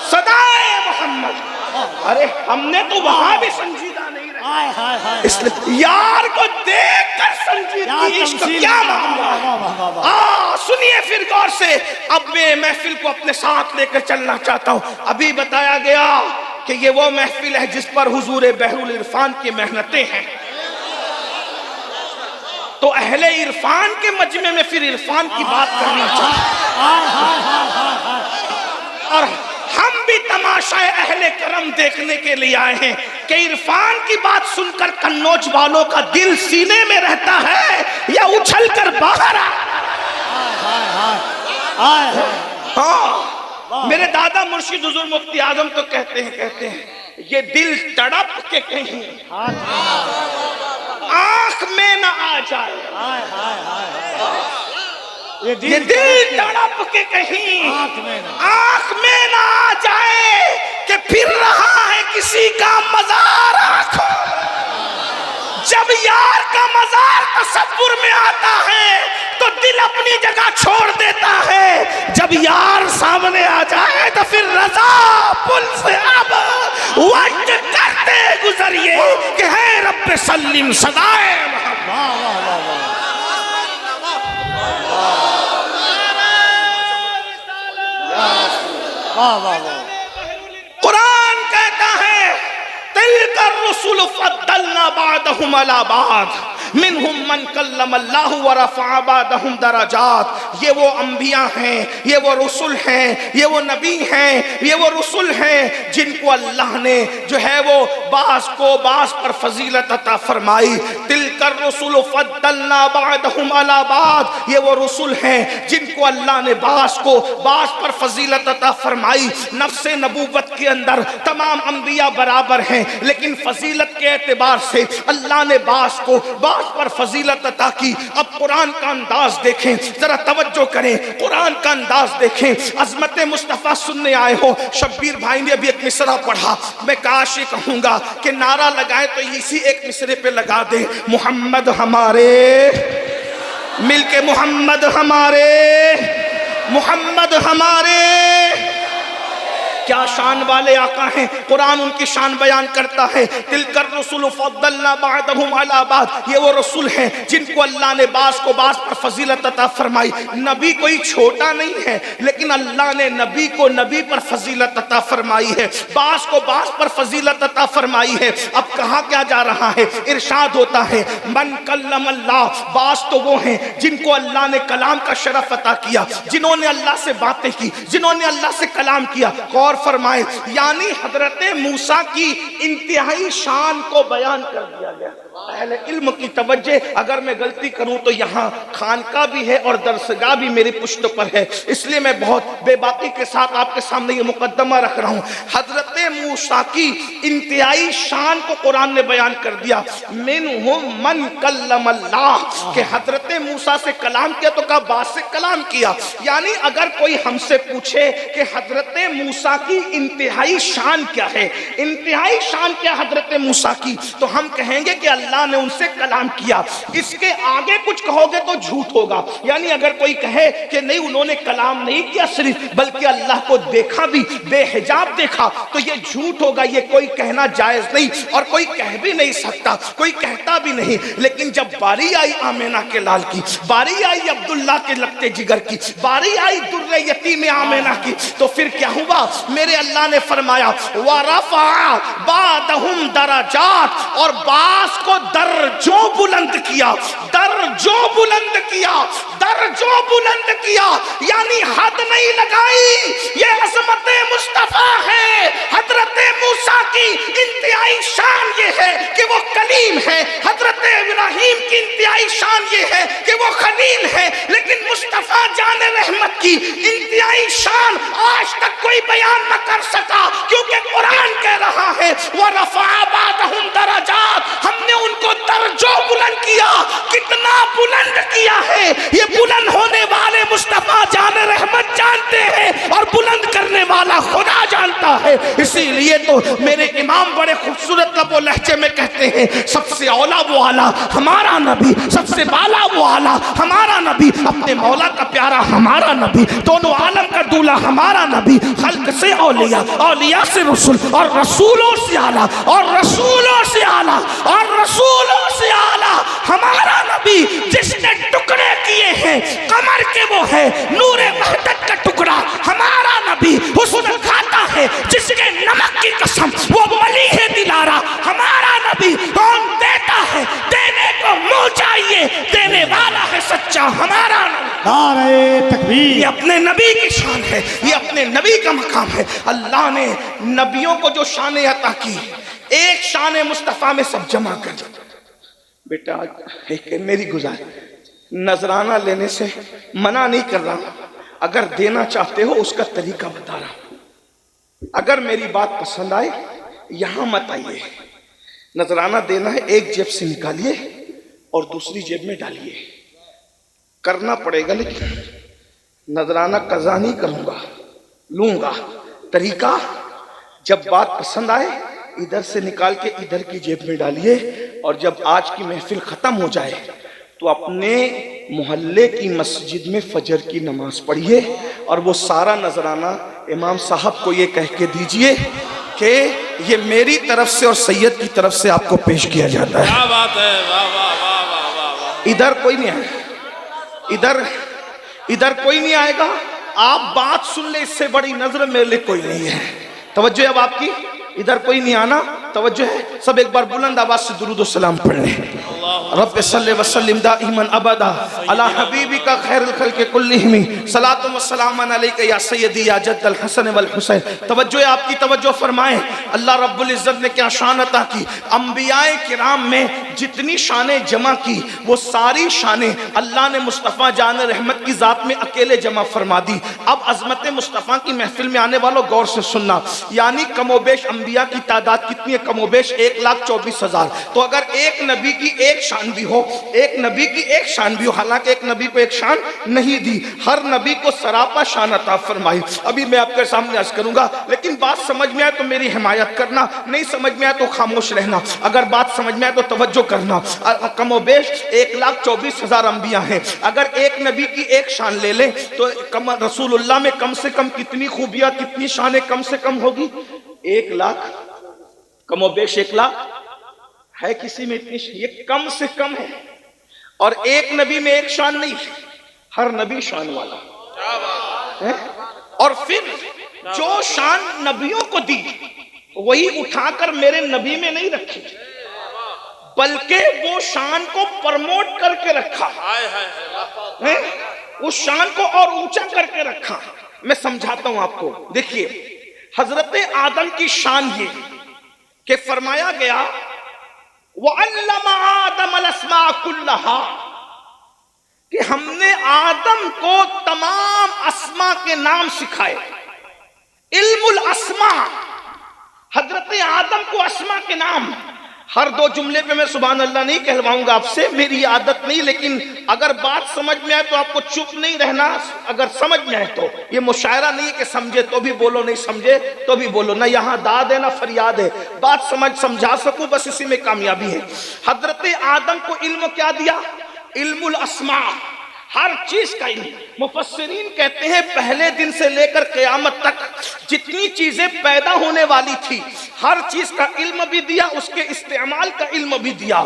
صدائے محمد۔ ارے ہم نے تو وہاں بھی سنجیدہ نہیں رہا، اس لیے یار کو دیکھ کر سنجیدگی عشق کیا معاملہ۔ سنیے پھر غور سے، اب میں محفل کو اپنے ساتھ لے کر چلنا چاہتا ہوں۔ ابھی بتایا گیا کہ یہ وہ محفل ہے جس پر حضور بحر العرفان کی محنتیں ہیں، تو اہل عرفان کے مجمع میں پھر عرفان کی بات کرنی چاہیے، اور ہم بھی تماشا اہل کرم دیکھنے کے لیے آئے ہیں کہ عرفان کی بات سن کر کنوج والوں کا دل سینے میں رہتا ہے یا اچھل کر باہر ہاں، میرے دادا مرشد حضور مفتی اعظم تو کہتے ہیں یہ دل تڑپ کے کہیں آنکھ میں نہ آ جائے،
یہ
یہ دل تڑپ کے کہیں آنکھ میں نہ آ جائے کہ پھر رہا ہے کسی کا مزار آنکھوں میں۔ جب یار کا مزار تصور میں آتا ہے تو دل اپنی جگہ چھوڑ دیتا ہے، جب یار سامنے آ جائے تو پھر رضا پل سے اب وقت کرتے گزریے کہ ہے رب سلم صدائے محمد۔
واہ واہ واہ واہ واہ واہ واہ۔
قرآن کہتا ہے تلک الرسل فضلنا بعضهم على بعض منہم من کلم اللہ ورفع بعضهم درجات۔ یہ وہ انبیاء ہیں، یہ وہ رسل ہیں، یہ وہ نبی ہیں، یہ وہ رسل ہیں جن کو اللہ نے جو ہے وہ بعض کو بعض پر فضیلت عطا فرمائی۔ تلک الرسل فضلنا بعضهم على بعض، یہ وہ رسل ہیں جن کو اللہ نے بعض کو بعض پر فضیلت عطا فرمائی۔ نفس نبوت کے اندر تمام انبیاء برابر ہیں، لیکن فضیلت کے اعتبار سے اللہ نے بعض کو بعض پر فضیلت عطا کی۔ اب قرآن کا انداز دیکھیں، ذرا توجہ کریں، قرآن کا انداز دیکھیں۔ عظمت مصطفیٰ سننے آئے ہو، شبیر بھائی نے ابھی ایک مصرع پڑھا، میں کاش یہ کہوں گا کہ نعرہ لگائے تو اسی ایک مصرے پہ لگا دیں، محمد ہمارے، مل کے محمد ہمارے، محمد ہمارے۔ کیا شان والے آقا ہیں، قرآن ان کی شان بیان کرتا ہے۔ تلک الرسل فضلنا بعضهم على بعض، یہ وہ رسول ہیں جن کو اللہ نے بعض کو بعض پر فضیلت عطا فرمائی۔ نبی کوئی چھوٹا نہیں ہے، لیکن اللہ نے نبی کو نبی پر فضیلت عطا فرمائی ہے، بعض کو بعض پر فضیلت عطا فرمائی ہے۔ اب کہا کیا جا رہا ہے؟ ارشاد ہوتا ہے من کلم اللہ، بعض تو وہ ہیں جن کو اللہ نے کلام کا شرف عطا کیا، جنہوں نے اللہ سے باتیں کی، جنہوں نے اللہ سے کلام کیا۔ غور فرمائیں، یعنی حضرت موسیٰ کی انتہائی شان کو بیان کر دیا گیا۔ اہل علم کی توجہ، اگر میں غلطی کروں تو یہاں خانقاہ بھی ہے اور درسگاہ بھی میری پشت پر ہے، اس لیے میں بہت بے باکی کے ساتھ آپ کے سامنے یہ مقدمہ رکھ رہا ہوں۔ حضرت موسیٰ کی انتہائی شان کو قرآن نے بیان کر دیا۔ منہم من کلم اللہ، کہ حضرت موسیٰ سے کلام کیا تو کہا بعض سے کلام کیا۔ یعنی اگر کوئی ہم سے پوچھے کہ حضرت موسیٰ کی انتہائی شان کیا ہے، انتہائی شان کیا حضرت موسیٰ کی، تو ہم کہیں گے کہ اللہ نے ان سے کلام کیا۔ اس کے آگے کچھ کہو گے تو جھوٹ ہوگا۔ یعنی اگر کوئی کہے کہ نہیں انہوں نے کلام نہیں کیا صرف، بلکہ اللہ کو دیکھا بھی، بے حجاب دیکھا، تو یہ جھوٹ ہوگا، یہ کوئی کہنا جائز نہیں، اور کوئی کہہ بھی نہیں سکتا، کوئی کہتا بھی نہیں۔ لیکن جب باری آئی آمینہ کے لال کی، باری آئی عبداللہ کے لگتے جگر کی، باری آئی در یتیم آمینہ کی، تو پھر کیا ہوا؟ میرے اللہ نے فرمایا وَرَفَعَ بَعْضَهُمْ دَرَجَاتٍ، اور بعض کو درجوں بلند کیا، درجوں بلند کیا، درجوں بلند کیا۔ یعنی حد نہیں لگائی، یہ عظمت مصطفیٰ ہے۔ حضرت موسیٰ کی انتہائی شان یہ ہے کہ وہ کلیم ہے، حضرت ابراہیم کی انتہائی شان یہ ہے کہ وہ خلیل ہے، لیکن مصطفیٰ جان رحمت کی انتہائی شان آج تک کوئی بیان نہ کر سکا، کیونکہ قرآن کہہ رہا ہے وَرَفَعَ بَعْضَهُمْ دَرَجَاتٍ، ہم نے ان کو درجوں بلند کیا۔ کتنا بلند کیا ہے یہ بلند ہونے والے مصطفیٰ جان رحمت جانتے ہیں، اور بلند کرنے والا خدا جانتا ہے۔ اسی لیے تو میرے امام بڑے خوبصورت لب و لہجے میں کہتے ہیں سب سے اولا وہ اعلیٰ ہمارا نبی، سب سے بالا وہ اعلیٰ ہمارا نبی، اپنے مولا کا پیارا ہمارا نبی، دونوں عالم کا دولہ ہمارا نبی، خلق سے اولیاء، اولیاء سے رسول، اور رسولوں سے اعلیٰ، اور رسولوں سے اعلیٰ، اور رسولوں سے اعلیٰ ہمارا نبی، جس نے ٹکڑے کیے ہیں قمر کے وہ ہے نور وحدت کا ٹکڑا۔ ہمارا نبی حسن کھاتا ہے جس کے نمک کی قسم وہ ولی ہے دلارا۔ ہمارا نبی کون دیتا ہے، دینے کو منہ چاہیے، دینے والا ہے سچا ہمارا نبی۔
نعرہ تکبیر۔
یہ اپنے نبی کی شان ہے، یہ اپنے نبی کا مقام ہے۔ اللہ نے نبیوں کو جو شان عطا کی، ایک شان مصطفیٰ میں سب جمع کر دیا۔ بیٹا ایک میری گزارش، نذرانہ لینے سے منع نہیں کر رہا، اگر دینا چاہتے ہو اس کا طریقہ بتا رہا ہوں۔ اگر میری بات پسند آئے یہاں مت آئیے، نذرانہ دینا ہے ایک جیب سے نکالیے اور دوسری جیب میں ڈالیے، کرنا پڑے گا لیکن نذرانہ قضا نہیں کروں گا، لوں گا۔ طریقہ، جب بات پسند آئے ادھر سے نکال کے ادھر کی جیب میں ڈالیے، اور جب آج کی محفل ختم ہو جائے تو اپنے محلے کی مسجد میں فجر کی نماز پڑھیے، اور وہ سارا نذرانہ امام صاحب کو یہ کہہ کے دیجئے کہ یہ میری طرف سے اور سید کی طرف سے آپ کو پیش کیا جاتا ہے۔
کیا بات ہے، واہ واہ واہ واہ واہ واہ۔
ادھر کوئی نہیں آئے گا، ادھر کوئی نہیں آئے گا، آپ بات سن لیں، اس سے بڑی نظر میرے لیے کوئی نہیں ہے۔ توجہ ہے اب آپ کی، ادھر کوئی نہیں آنا، توجہ ہے، سب ایک بار بلند آواز سے درود و سلام پڑھ لیں۔ رب صلی وسلم دائما ابدا علی حبیبک خیر الخلق کلہم صلاۃ و سلام علیک یا سیدی یا جد الحسن والحسین۔ توجہ ہے آپ کی، توجہ فرمائیں، اللہ رب العزت نے کیا شان عطا کی۔ انبیاء کرام میں جتنی شانیں جمع کی وہ ساری شانیں اللہ نے مصطفیٰ جان رحمت کی ذات میں اکیلے جمع فرما دی۔ اب عظمت مصطفیٰ کی محفل میں آنے والوں غور سے سننا، یعنی کم و بیش انبیاء کی تعداد کتنی ہے؟ کم و بیش 1,24,000۔ تو اگر ایک نبی کی ایک شان بھی ہو، ایک نبی کی ایک شان بھی ہو، حالانکہ ایک نبی کو ایک شان نہیں دی، ہر نبی کو سراپا شان عطا فرمائی۔ ابھی میں آپ کے سامنے عرض کروں گا، لیکن بات سمجھ میں آئے تو میری حمایت کرنا، نہیں سمجھ میں آئے تو خاموش رہنا، اگر بات سمجھ میں آئے تو توجہ کرنا۔ کم و بیش 1,24,000 انبیاء ہیں، اگر ایک نبی کی ایک شان لے لیں تو رسول اللہ میں کم سے کم کتنی خوبیاں، کتنی شانیں کم سے کم ہوگی؟ 1,00,000، کم و بیش 1,00,000 ہے کسی میں اتنی؟ یہ کم سے کم ہے، اور ایک نبی میں ایک شان نہیں، ہر نبی شان والا ہے۔ اور پھر جو شان نبیوں کو دی وہی اٹھا کر میرے نبی میں نہیں رکھی، بلکہ وہ شان کو پرموٹ کر کے رکھا، اس شان کو اور اونچا کر کے رکھا۔ میں سمجھاتا ہوں آپ کو، دیکھیے حضرت آدم کی شان یہ کہ فرمایا گیا وَعَلَّمَ آدَمَ الْأَسْمَاءَ كُلَّهَا، کہ ہم نے آدم کو تمام اسماء کے نام سکھائے۔ علم الاسماء، حضرت آدم کو اسماء کے نام۔ ہر دو جملے پہ میں سبحان اللہ نہیں کہلواؤں گا آپ سے، میری عادت نہیں، لیکن اگر بات سمجھ میں آئے تو آپ کو چپ نہیں رہنا، اگر سمجھ میں آئے تو۔ یہ مشاعرہ نہیں کہ سمجھے تو بھی بولو، نہیں سمجھے تو بھی بولو، نہ یہاں داد ہے نہ فریاد ہے، بات سمجھا سکوں بس اسی میں کامیابی ہے۔ حضرت آدم کو علم کیا دیا؟ علم الاسماء، ہر چیز کا علم۔ مفسرین کہتے ہیں پہلے دن سے لے کر قیامت تک جتنی چیزیں پیدا ہونے والی تھی ہر چیز کا علم بھی دیا، اس کے استعمال کا علم بھی دیا۔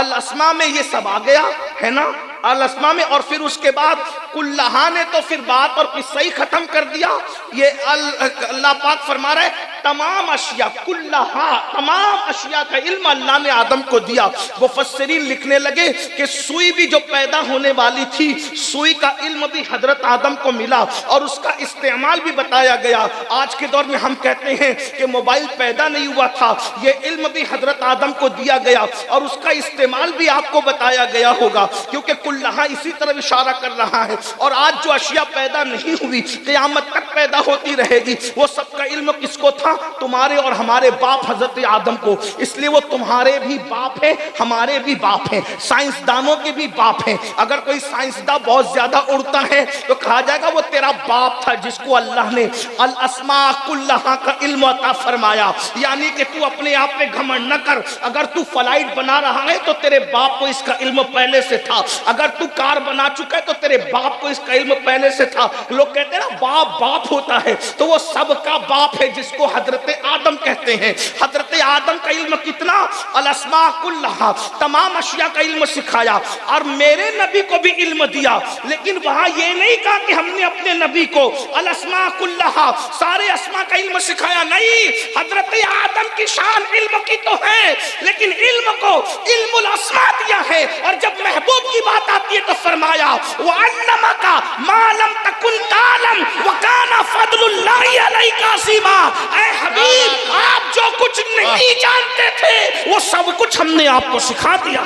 الاسماء میں یہ سب آ گیا ہے نا، الاسماء میں، اور پھر اس کے بعد کلہا نے تو پھر بات اور قصہ ہی ختم کر دیا۔ یہ اللہ پاک فرما رہا ہے تمام اشیاء، کلہا، تمام اشیاء کا علم اللہ نے آدم کو دیا۔ مفسرین لکھنے لگے کہ سوئی بھی جو پیدا ہونے والی تھی، سوئی کا علم بھی حضرت آدم کو ملا اور اس کا استعمال بھی بتایا گیا۔ آج کے دور میں ہم کہتے ہیں کہ موبائل پیدا نہیں ہوا تھا، یہ علم بھی حضرت آدم کو دیا گیا اور اس کا استعمال بھی آپ کو بتایا گیا ہوگا، کیونکہ کلہا اسی طرح اشارہ کر رہا ہے۔ اور آج جو اشیاء پیدا نہیں ہوئی قیامت تک پیدا ہوتی رہے گی، وہ سب کا علم کس کو تھا؟ تمہارے اور ہمارے باپ حضرت آدم کو۔ اس لیے وہ تمہارے بھی باپ ہیں، ہمارے بھی باپ ہیں، سائنسدانوں کے بھی باپ ہیں۔ اگر کوئی سائنسداں بہت زیادہ اڑتا ہے تو کہا جائے گا وہ تیرا باپ تھا جس کو اللہ نے الاسماء کلہا کا علم عطا فرمایا۔ یعنی کہ تو اپنے آپ پہ گھمنڈ نہ کر، اگر تو فلائٹ بنا رہا ہے تو تیرے باپ کو اس کا علم پہلے سے تھا، اگر تو کار بنا چکا ہے تو تیرے باپ کو اس کا علم پہلے سے تھا۔ لوگ کہتے ہیں نا باپ باپ ہوتا ہے، تو وہ سب کا باپ ہے جس کو حضرت آدم کہتے ہیں۔ حضرت آدم کا علم کتنا؟ الاسماء کلہا، تمام اشیاء کا علم سکھایا، اور میرے نبی کو بھی علم دیا۔ لیکن وہاں یہ نہیں کہا کہ ہم نے اپنے نبی کو الاسماء کلہا، سارے اسماء کا علم سکھایا، نہیں۔ حضرت آدم کی شان علم کی تو ہے، لیکن علم کو علم الاسماء دیا ہے۔ اور جب محبوب کی بات آتی ہے تو فرمایا وَعَلَّمَكَ مَا لَمْ تَكُنْ تَعْلَمْ وَكَانَ فَضْلُ اللَّهِ عَلَيْكَ عَظِيمًا۔ اے حبیب، آپ جو کچھ نہیں جانتے تھے وہ سب کچھ ہم نے آپ کو سکھا دیا۔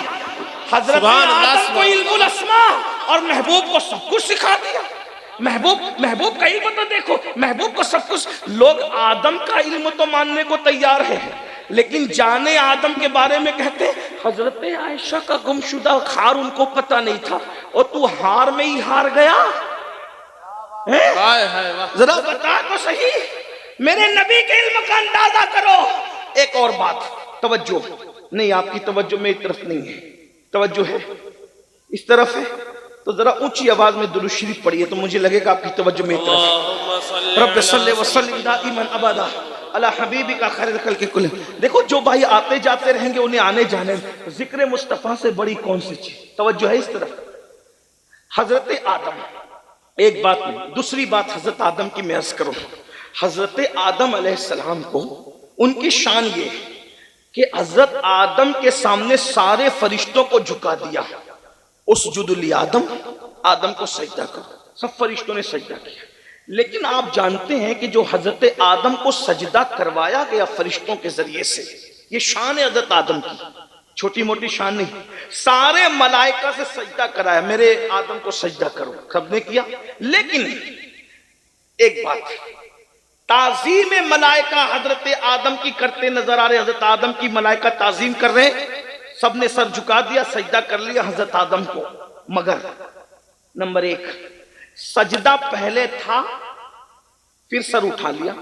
حضرت آدم کو علم الاسماء اور محبوب کو سب کچھ سکھا دیا۔ محبوب کا علم تو دیکھو، محبوب کو سب کچھ۔ لوگ آدم کا علم تو ماننے کو تیار ہے، لیکن جانے آدم کے بارے میں کہتے حضرت عائشہ کا گمشدہ ہار ان کو پتہ نہیں تھا، اور تو ہار میں ہی ہار گیا۔ ذرا بتا تو صحیح، میرے نبی کے علم کا اندازہ کرو۔ ایک اور بات، توجہ نہیں، آپ کی توجہ میری طرف نہیں ہے، توجہ ہے اس طرف ہے، تو ذرا اونچی آواز میں درود شریف پڑھیے تو مجھے لگے گا آپ کی توجہ میری طرف ہے۔ رب صلی وسلم دائما ابدا علی حبیبک خیر الخلق کلہم۔ دیکھو جو بھائی آتے جاتے رہیں گے انہیں آنے جانے میں ذکر مصطفیٰ سے بڑی کون سی چیز؟ توجہ ہے اس طرف۔ حضرت آدم، ایک بات نہیں، دوسری بات حضرت آدم کی میں عرض کروں۔ حضرت آدم علیہ السلام کو ان کی شان یہ کہ حضرت آدم کے سامنے سارے فرشتوں کو جھکا دیا، اسجد لآدم، آدم کو سجدہ کرو، سب فرشتوں نے سجدہ کیا۔ لیکن آپ جانتے ہیں کہ جو حضرت آدم کو سجدہ کروایا گیا فرشتوں کے ذریعے سے، یہ شان ہے حضرت آدم کی، چھوٹی موٹی شان نہیں، سارے ملائکہ سے سجدہ کرایا، میرے آدم کو سجدہ کرو، سب نے کیا۔ لیکن ایک بات، تعظیم ملائکہ حضرت آدم کی کرتے نظر آ رہے، حضرت آدم کی ملائکہ تعظیم کر رہے، سب نے سر جھکا دیا، سجدہ کر لیا حضرت آدم کو، مگر نمبر ایک، سجدہ پہلے تھا پھر سر اٹھا لیا،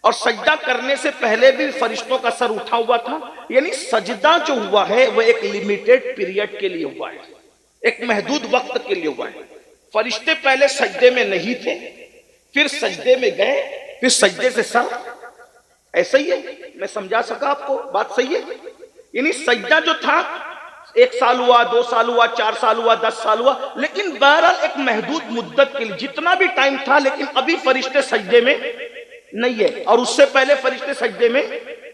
اور سجدہ کرنے سے پہلے بھی فرشتوں کا سر اٹھا ہوا تھا، یعنی سجدہ جو ہوا ہے وہ ایک لیمیٹڈ پیریڈ کے لیے ہوا ہے، ایک محدود وقت کے لیے ہوا ہے۔ فرشتے پہلے سجدے میں نہیں تھے، پھر سجدے میں گئے، پھر سجدے سے سر، ایسا ہی ہے، میں سمجھا سکا آپ کو، بات صحیح ہے؟ یعنی سجدہ جو تھا 1 سال ہوا، 2 سال ہوا، 4 سال ہوا، 10 سال ہوا، لیکن بہرحال ایک محدود مدت کے لیے جتنا بھی ٹائم تھا، لیکن ابھی فرشتے سجدے میں نہیں ہے، اور اس سے پہلے فرشتے سجدے میں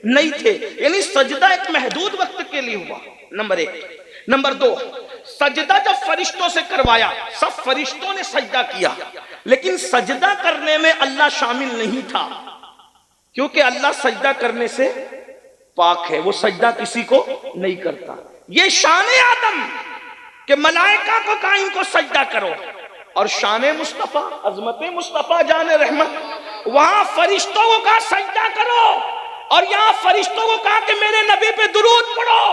نہیں تھے، یعنی سجدہ ایک محدود وقت کے لیے ہوا، نمبر 1۔ نمبر 2، سجدہ جب فرشتوں سے کروایا، سب فرشتوں نے سجدہ کیا، لیکن سجدہ کرنے میں اللہ شامل نہیں تھا، کیونکہ اللہ سجدہ کرنے سے پاک ہے، وہ سجدہ کسی کو نہیں کرتا۔ یہ شان آدم کہ ملائکہ کو کہا ان کو سجدہ کرو، اور شان مصطفیٰ، عظمت مصطفیٰ جان رحمت، وہاں فرشتوں کو کہا سجدہ کرو، اور یہاں فرشتوں کو کہا کہ میرے نبی پہ درود پڑھو،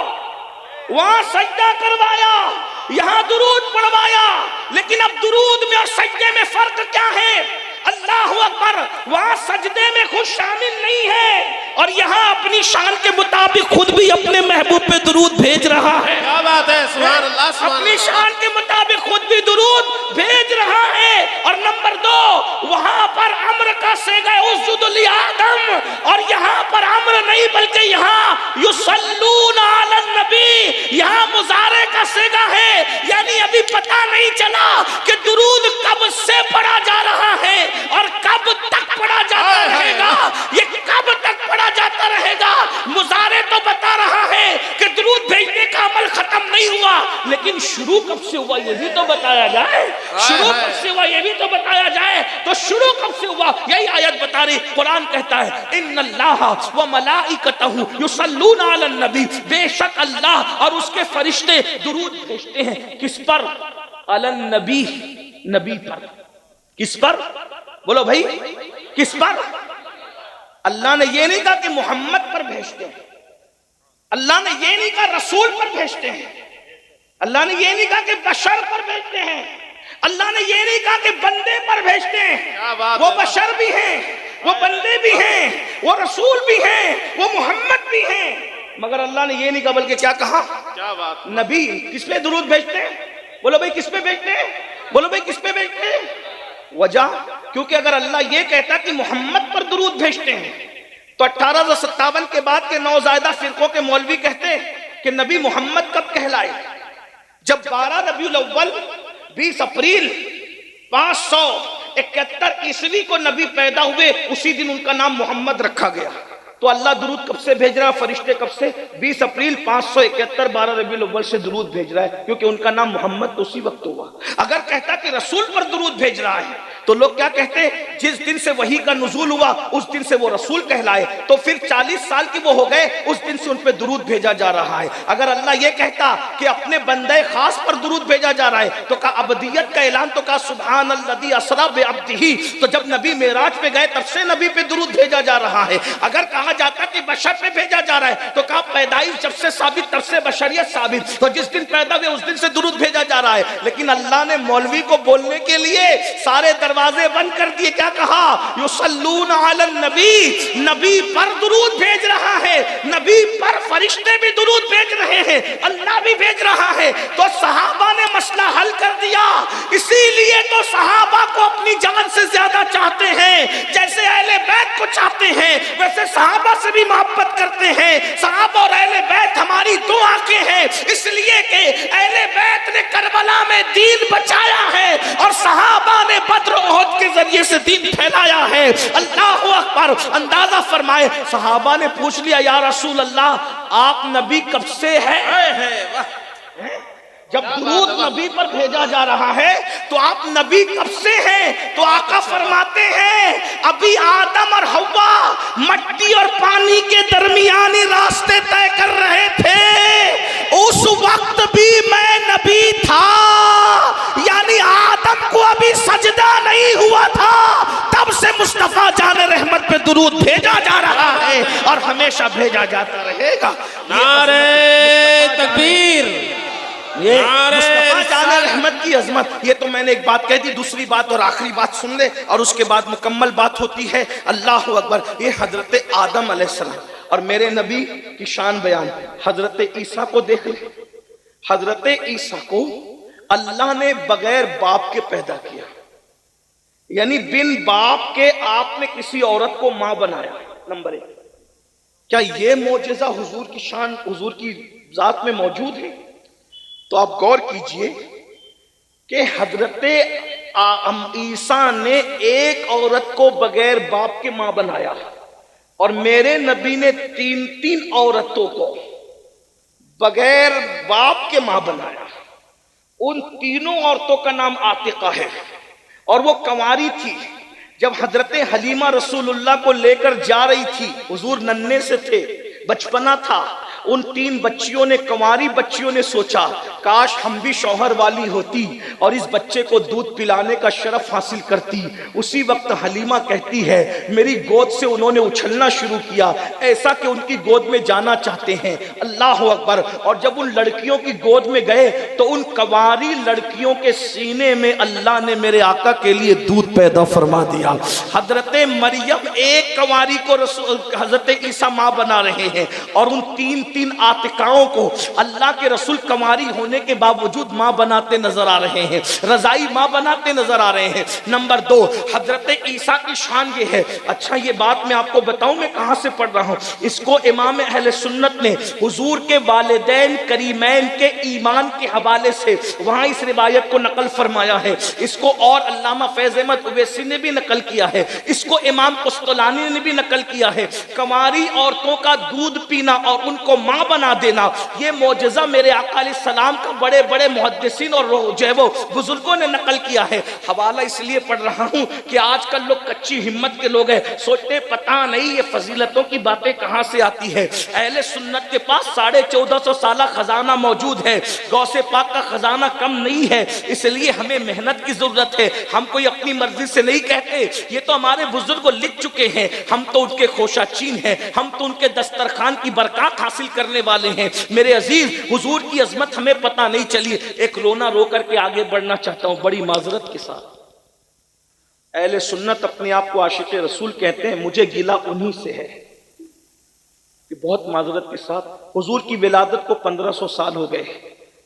وہاں سجدہ کروایا، یہاں درود پڑھوایا، لیکن اب درود میں اور سجدے میں فرق کیا ہے؟ اللہ اکبر، وہاں سجدے میں خود شامل نہیں ہے، اور یہاں اپنی شان کے مطابق خود بھی اپنے محبوب پہ درود بھیج رہا ہے۔
کیا بات ہے، سبحان اللہ، سبحان
اپنی
اللہ۔
شان کے مطابق خود بھی درود بھیج رہا ہے۔ اور نمبر 2، وہاں پر امر کا صیغہ اسجد لآدم، اور یہاں پر امر نہیں بلکہ یہاں یصلون علی النبی، یہاں مضارع کا صیغہ ہے، یعنی ابھی پتہ نہیں چلا کہ درود کب سے پڑھا جا رہا ہے اور کب تک پڑھا جاتا رہے گا، یہ کب تک پڑھا جاتا رہے گا۔ مضارع تو بتا رہا ہے کہ درود بھیجنے کا عمل ختم نہیں ہوا، لیکن شروع کب سے ہوا یہ بھی تو بتایا جائے، شروع کب سے ہوا یہ بھی تو بتایا جائے، تو شروع کب سے ہوا یہی آیت بتا رہی۔ قرآن کہتا ہے ان اللہ و ملائکتہ یصلون علی النبی، بے شک اللہ اور اس کے فرشتے درود بھیجتے ہیں، کس پر؟ علی النبی، نبی پر۔ کس پر؟ بولو بھائی، کس پر؟ اللہ نے یہ نہیں کہا کہ محمد پر بھیجتے ہیں، اللہ نے یہ نہیں کہا رسول پر بھیجتے ہیں، اللہ نے یہ نہیں کہا کہ بشر پر بھیجتے ہیں، اللہ نے یہ نہیں کہا کہ بندے پر بھیجتے ہیں، وہ بشر بھی ہیں، وہ بندے بھی ہیں، وہ رسول بھی ہیں، وہ محمد بھی ہیں، مگر اللہ نے یہ نہیں کہا بلکہ کیا کہا؟
کیا بات،
نبی۔ کس پہ درود بھیجتے ہیں؟ بولو بھائی کس پہ بھیجتے ہیں؟ بولو بھائی کس پہ بھیجتے ہیں؟ وجہ، کیونکہ اگر اللہ یہ کہتا کہ محمد پر درود بھیجتے ہیں تو 1857 کے بعد کے نوزائیدہ فرقوں کے مولوی کہتے ہیں کہ نبی محمد کب کہلائے؟ جب 12 ربیع الاول 20 اپریل 571 عیسوی کو نبی پیدا ہوئے، اسی دن ان کا نام محمد رکھا گیا۔ تو اللہ درود کب سے بھیج رہا ہے؟ فرشتے کب سے؟ 20 اپریل 571 12 ربیع الاول سے درود بھیج رہا ہے، کیونکہ ان کا نام محمد تو اسی وقت ہوا۔ اگر کہتا کہ رسول پر درود بھیج رہا ہے تو لوگ کیا کہتے ہیں؟ جس دن سے وحی کا نزول ہوا اس دن سے وہ رسول کہلائے، تو پھر 40 سال کی وہ ہو گئے، اس دن سے ان پہ درود بھیجا جا رہا ہے۔ اگر اللہ یہ کہتا کہ اپنے بندے خاص پر درود بھیجا جا رہا ہے تو کہا ابدیت کا اعلان، تو کہا سبحان الذی اسری بعبدہ، تو جب نبی معراج پہ گئے تب سے نبی پہ درود بھیجا جا رہا ہے۔ اگر کہا جاتا کہ بشر پہ بھیجا جا رہا ہے تو کہا پیدائش جب سے ثابت تب سے بشریت ثابت، تو جس دن پیدا ہوئے اس دن سے درود بھیجا جا رہا ہے۔ لیکن اللہ نے مولوی کو بولنے کے لیے سارے دروازے بند کر دیے، کیا کہا؟ یصلون علی النبی، نبی پر درود بھیج رہا ہے، نبی پر فرشتے بھی درود بھیج رہے ہیں، اللہ بھی بھیج رہا ہے۔ تو صحابہ نے مسئلہ حل کر دیا، اسی لیے تو صحابہ کو اپنی جان سے زیادہ چاہتے ہیں، جیسے اہل بیت کو چاہتے ہیں ویسے صحابہ سے بھی محبت کرتے ہیں۔ صحابہ اور اہل بیت ہماری دو آنکھیں ہیں، اس لیے کہ اہل بیت نے کربلا میں دین بچایا ہے اور صحابہ نے بدر و احد کے ذریعے سے دین پھیلایا ہے۔ اللہ اکبر۔ اندازہ فرمائے، صحابہ نے پوچھ لیا یا رسول اللہ آپ نبی کب سے ہیں؟ جب درود نبی پر بھیجا جا رہا ہے تو آپ نبی کب سے ہیں؟ تو آقا فرماتے ہیں ابھی آدم اور حوا مٹی اور پانی کے درمیانی راستے طے کر رہے تھے، اس وقت بھی میں نبی تھا، یعنی آدم کو ابھی سجدہ نہیں ہوا تھا، تب سے مصطفیٰ جان رحمت پہ درود بھیجا جا رہا ہے اور ہمیشہ بھیجا جاتا رہے گا۔
نعرہ تکبیر،
یہ مصطفیٰ جان رحمت کی عظمت۔ یہ تو میں نے ایک بات کہہ دی، دوسری بات اور آخری بات سن لے اور اس کے بعد مکمل بات ہوتی ہے۔ اللہ اکبر۔ یہ حضرت آدم علیہ السلام اور میرے نبی کی شان بیان۔ حضرت عیسیٰ کو دیکھ لیں، حضرت عیسیٰ کو اللہ نے بغیر باپ کے پیدا کیا، یعنی بن باپ کے آپ نے کسی عورت کو ماں بنایا۔ نمبر 1، کیا یہ معجزہ حضور کی شان، حضور کی ذات میں موجود ہے؟ تو آپ غور کیجئے کہ حضرت عیسیٰ نے ایک عورت کو بغیر باپ کے ماں بنایا اور میرے نبی نے 3 عورتوں کو بغیر باپ کے ماں بنایا۔ ان تینوں عورتوں کا نام عاتقہ ہے اور وہ کنواری تھی۔ جب حضرت حلیمہ رسول اللہ کو لے کر جا رہی تھی، حضور ننھے سے تھے، بچپنا تھا، ان 3 بچیوں نے، کنواری بچیوں نے سوچا کاش ہم بھی شوہر والی ہوتی اور اس بچے کو دودھ پلانے کا شرف حاصل کرتی۔ اسی وقت حلیمہ کہتی ہے میری گود سے انہوں نے اچھلنا شروع کیا، ایسا کہ ان کی گود میں جانا چاہتے ہیں۔ اللہ اکبر۔ اور جب ان لڑکیوں کی گود میں گئے تو ان کنواری لڑکیوں کے سینے میں اللہ نے میرے آقا کے لیے دودھ پیدا فرما دیا۔ حضرت مریم ایک کنواری کو حضرت عیسیٰ ماں بنا رہے ہیں اور ان 3 عاتقاؤں کو اللہ کے رسول کنواری ہونے کے باوجود ماں بناتے نظر آ رہے ہیں، رضائی ماں بناتے نظر آ رہے ہیں۔ نمبر 2، حضرت عیسیٰ کی شان یہ ہے۔ اچھا یہ بات میں آپ کو بتاؤں میں کہاں سے پڑھ رہا ہوں؟ اس کو امام اہل سنت نے حضور کے والدین کریمین کے ایمان کے حوالے سے وہاں اس روایت کو نقل فرمایا ہے۔ اس کو اور علامہ فیض احمد اویسی نے بھی نقل کیا ہے، اس کو امام قسطلانی نے بھی نقل کیا ہے۔ کنواری عورتوں کا دودھ پینا اور ان کو ماں بنا دینا، یہ معجزہ میرے آقا علیہ السلام کا بڑے بڑے محدثین اور جو ہے وہ بزرگوں نے نقل کیا ہے۔ حوالہ اس لیے پڑھ رہا ہوں کہ آج کل لوگ کچی ہمت کے لوگ ہیں، سوچتے پتہ نہیں یہ فضیلتوں کی باتیں کہاں سے آتی ہے۔ اہل سنت کے پاس 1450 سالہ خزانہ موجود ہے، غوث پاک کا خزانہ کم نہیں ہے، اس لیے ہمیں محنت کی ضرورت ہے۔ ہم کوئی اپنی مرضی سے نہیں کہتے، یہ تو ہمارے بزرگ لکھ چکے ہیں، ہم تو ان کے خوشہ چین ہیں، ہم تو ان کے دسترخوان کی برکات حاصل کرنے والے ہیں۔ میرے عزیز، حضور کی عظمت ہمیں پتہ نہیں چلی۔ ایک رونا رو کر کے آگے بڑھنا چاہتا ہوں بڑی معذرت کے ساتھ۔ اہل سنت اپنے آپ کو عاشق رسول کہتے ہیں، مجھے گلہ انہی سے ہے کہ بہت معذرت کے ساتھ حضور کی ولادت کو 1500 سال ہو گئے،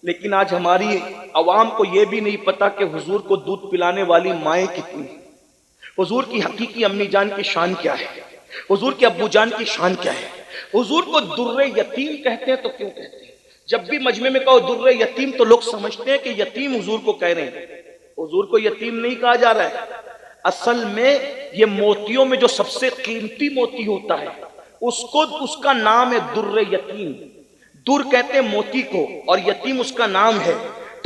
لیکن آج ہماری عوام کو یہ بھی نہیں پتا کہ حضور کو دودھ پلانے والی مائیں کتنی، حضور کی حقیقی امی جان کی شان کیا ہے، حضور کے ابو جان کی شان کیا ہے۔ حضور کو در یتیم کہتے ہیں تو کیوں کہتے ہیں؟ جب بھی مجمع میں کہو در یتیم تو لوگ سمجھتے ہیں کہ یتیم حضور کو کہہ رہے ہیں، حضور کو یتیم نہیں کہا جا رہا ہے۔ اصل میں یہ موتیوں میں جو سب سے قیمتی موتی ہوتا ہے اس کا نام ہے در یتیم۔ در کہتے ہیں موتی کو اور یتیم اس کا نام ہے۔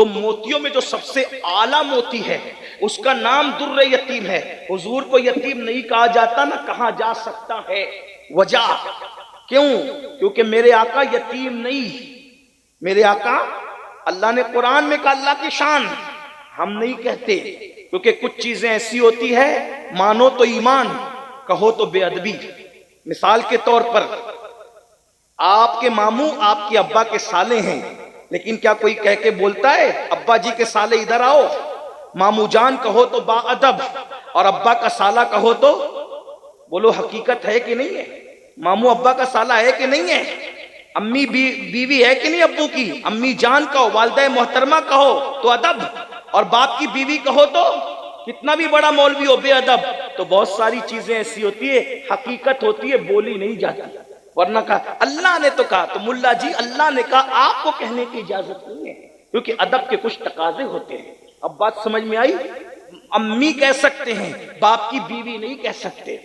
تو موتیوں میں جو سب سے اعلیٰ موتی ہے اس کا نام در یتیم ہے. حضور کو یتیم نہیں کہا جاتا، نہ کہا جا سکتا ہے. وجہ کیوں؟ کیونکہ میرے آقا یتیم نہیں. میرے آقا، اللہ نے قرآن میں کہا اللہ کی شان، ہم نہیں کہتے. کیونکہ کچھ چیزیں ایسی ہوتی ہے مانو تو ایمان، کہو تو بے ادبی. مثال کے طور پر آپ کے ماموں آپ کے ابا کے سالے ہیں، لیکن کیا کوئی کہہ کے بولتا ہے ابا جی کے سالے ادھر آؤ؟ ماموں جان کہو تو با ادب، اور ابا کا سالہ کہو تو بولو حقیقت ہے کہ نہیں ہے؟ ماموں ابا کا سالہ ہے کہ نہیں ہے؟ امی بیوی ہے کہ نہیں ابو کی؟ امی جان کہو، والدہ محترمہ کہو تو ادب، اور باپ کی بیوی کہو تو کتنا بھی بڑا مولوی ہو بے ادب. تو بہت ساری چیزیں ایسی ہوتی ہے حقیقت ہوتی ہے بولی نہیں جاتی. ورنہ کہا اللہ نے تو کہا، تو ملا جی اللہ نے کہا، آپ کو کہنے کی اجازت نہیں ہے، کیونکہ ادب کے کچھ تقاضے ہوتے ہیں. اب بات سمجھ میں آئی؟ امی کہہ سکتے ہیں، باپ کی بیوی نہیں کہہ سکتے.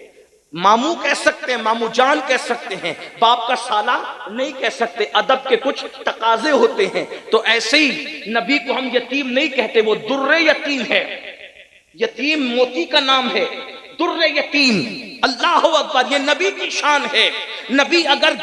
ماموں کہہ سکتے ہیں، ماموں جان کہہ سکتے ہیں، باپ کا سالہ نہیں کہہ سکتے. ادب کے کچھ تقاضے ہوتے ہیں. تو ایسے ہی نبی کو ہم یتیم نہیں کہتے، وہ در یتیم ہے. یتیم موتی کا نام ہے، در یتیم. اللہ اکبر، یہ نبی کی شان ہے. نبی اگر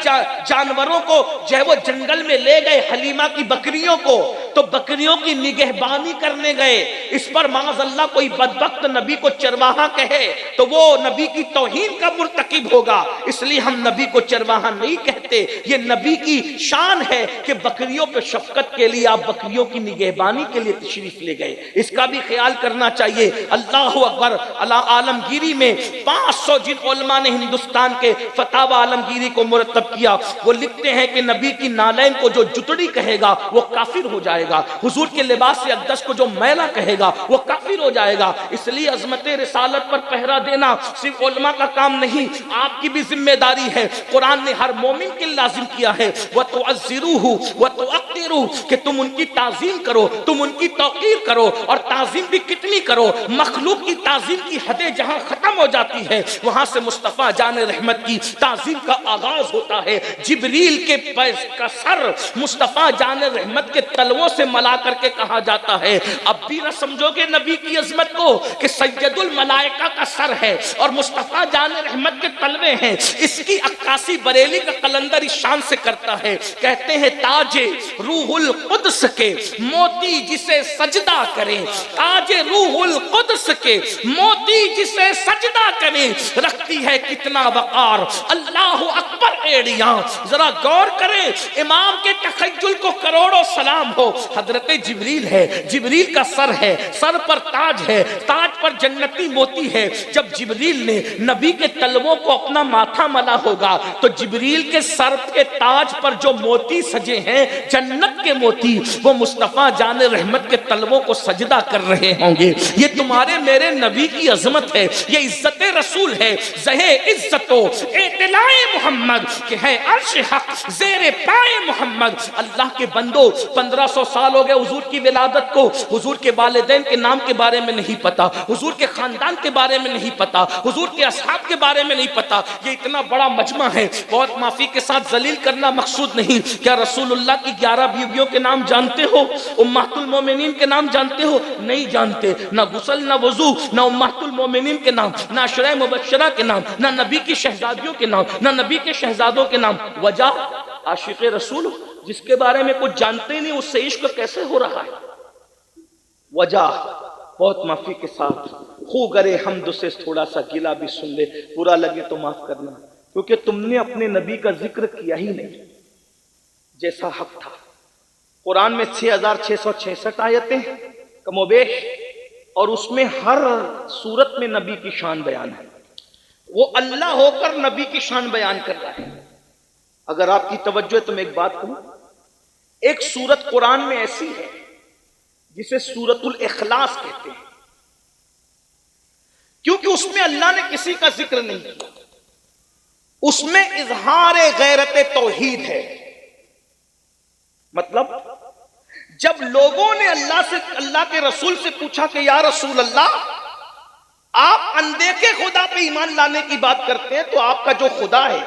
جانوروں کو جو ہے وہ جنگل میں لے گئے، حلیمہ کی بکریوں کو، تو بکریوں کی نگہبانی کرنے گئے. اس پر معاذ اللہ کوئی بدبخت نبی کو چرواہا کہے تو وہ نبی کی توہین کا مرتکب ہوگا. اس لیے ہم نبی کو چرواہا نہیں کہتے. یہ نبی کی شان ہے کہ بکریوں پہ شفقت کے لیے آپ بکریوں کی نگہبانی کے لیے تشریف لے گئے. اس کا بھی خیال کرنا چاہیے. اللہ اکبر. عالمگیری میں 500 جن علماء نے ہندوستان کے فتاوی عالمگیری کو مرتب کیا، وہ لکھتے ہیں کہ نبی کی نالین کو جو جتڑی کہے گا وہ کافر ہو جائے گا. حضور کے لباس اقدس کو جو میلا کہے گا وہ کافر ہو جائے گا. اس لیے عظمت رسالت پر پہرا دینا صرف علماء کا کام نہیں، آپ کی بھی ذمہ داری ہے. قرآن نے ہر مومن کے لازم کیا ہے وَتُعَزِّرُوهُ وَتُعَقِّرُوهُ، کہ تم ان کی تعظیم کرو، تم ان کی توقیر کرو. اور تعظیم بھی کتنی کرو؟ مخلوق کی تعظیم کی حدیں جہاں ختم ہو جاتی ہے وہاں سے مصطفیٰ جان رحمت کی تعظیم کا آغاز ہوتا ہے. جبریل کے کا سر مصطفیٰ جان رحمت کے تلووں سے ملا کر کے کہا جاتا ہے. اب بھی نہ سمجھو گے نبی کی عظمت کو کہ سید الملائکہ کا سر ہے اور مصطفیٰ جان رحمت کے تلوے ہیں. اس کی عکاسی بریلی کا قلندر اس شان سے کرتا ہے. کہتے ہیں تاج روح القدس کے موتی جسے سجدہ کریں، تاج روح القدس کے موتی جسے سجدہ کریں، رکھتی ہے کتنا وقار. اللہ اکبر ایڑیاں. ذرا غور کریں، امام کے تخیل کو کروڑوں سلام ہو. حضرت جبریل ہے، جبریل کا سر ہے، سر پر تاج ہے، تاج پر جنتی موتی ہے. جب جبریل نے نبی کے تلووں کو اپنا ماتھا ملا ہوگا تو جبریل کے سر کے تاج پر جو موتی سجے ہیں جنت کے موتی، وہ مصطفیٰ جان رحمت کے تلووں کو سجدہ کر رہے ہوں گے. یہ تمہارے میرے نبی کی عظمت ہے، یہ عزت رسول ہے. زہ عزت و اطلاع محمد کہ ہے عرش حق زیر پائے محمد. اللہ کے بندو، 1500 سال ہو گئے حضور کی ولادت کو. حضور کے والدین کے نام کے بارے میں نہیں پتا، حضور کے خاندان کے بارے میں نہیں پتا، حضور کے اصحاب کے بارے میں نہیں پتا. یہ اتنا بڑا مجمع ہے، بہت معافی کے ساتھ ذلیل کرنا مقصود نہیں. کیا رسول اللہ کی 11 بیویوں کے نام جانتے ہو؟ امہات المومنین کے نام جانتے ہو؟ نہیں جانتے. نہ غسل، نہ وضو، نہ امہات المومنین کے نام، نہ عشرہ مبشرہ کے نام، نہ نبی کی شہزادیوں کے نام، نہ نبی کے شہزادوں کے نام. وجہ عاشق رسول جس کے بارے میں کچھ جانتے نہیں اس سے عشق کیسے ہو رہا ہے؟ وجہ بہت معافی کے ساتھ خو گرے حمد سے تھوڑا سا گلا بھی سن لے، برا لگے تو معاف کرنا، کیونکہ تم نے اپنے نبی کا ذکر کیا ہی نہیں جیسا حق تھا. قرآن میں 6666 آیتیں کم و بیش، اور اس میں ہر صورت میں نبی کی شان بیان ہے. وہ اللہ ہو کر نبی کی شان بیان کر رہا ہے. اگر آپ کی توجہ ہے تو میں ایک بات کہوں، ایک سورت قرآن میں ایسی ہے جسے سورت الاخلاص کہتے ہیں، کیونکہ اس میں اللہ نے کسی کا ذکر نہیں کیا. اس میں اظہار غیرت توحید ہے. مطلب جب لوگوں نے اللہ کے رسول سے پوچھا کہ یا رسول اللہ آپ اندیکھے خدا پہ ایمان لانے کی بات کرتے ہیں، تو آپ کا جو خدا ہے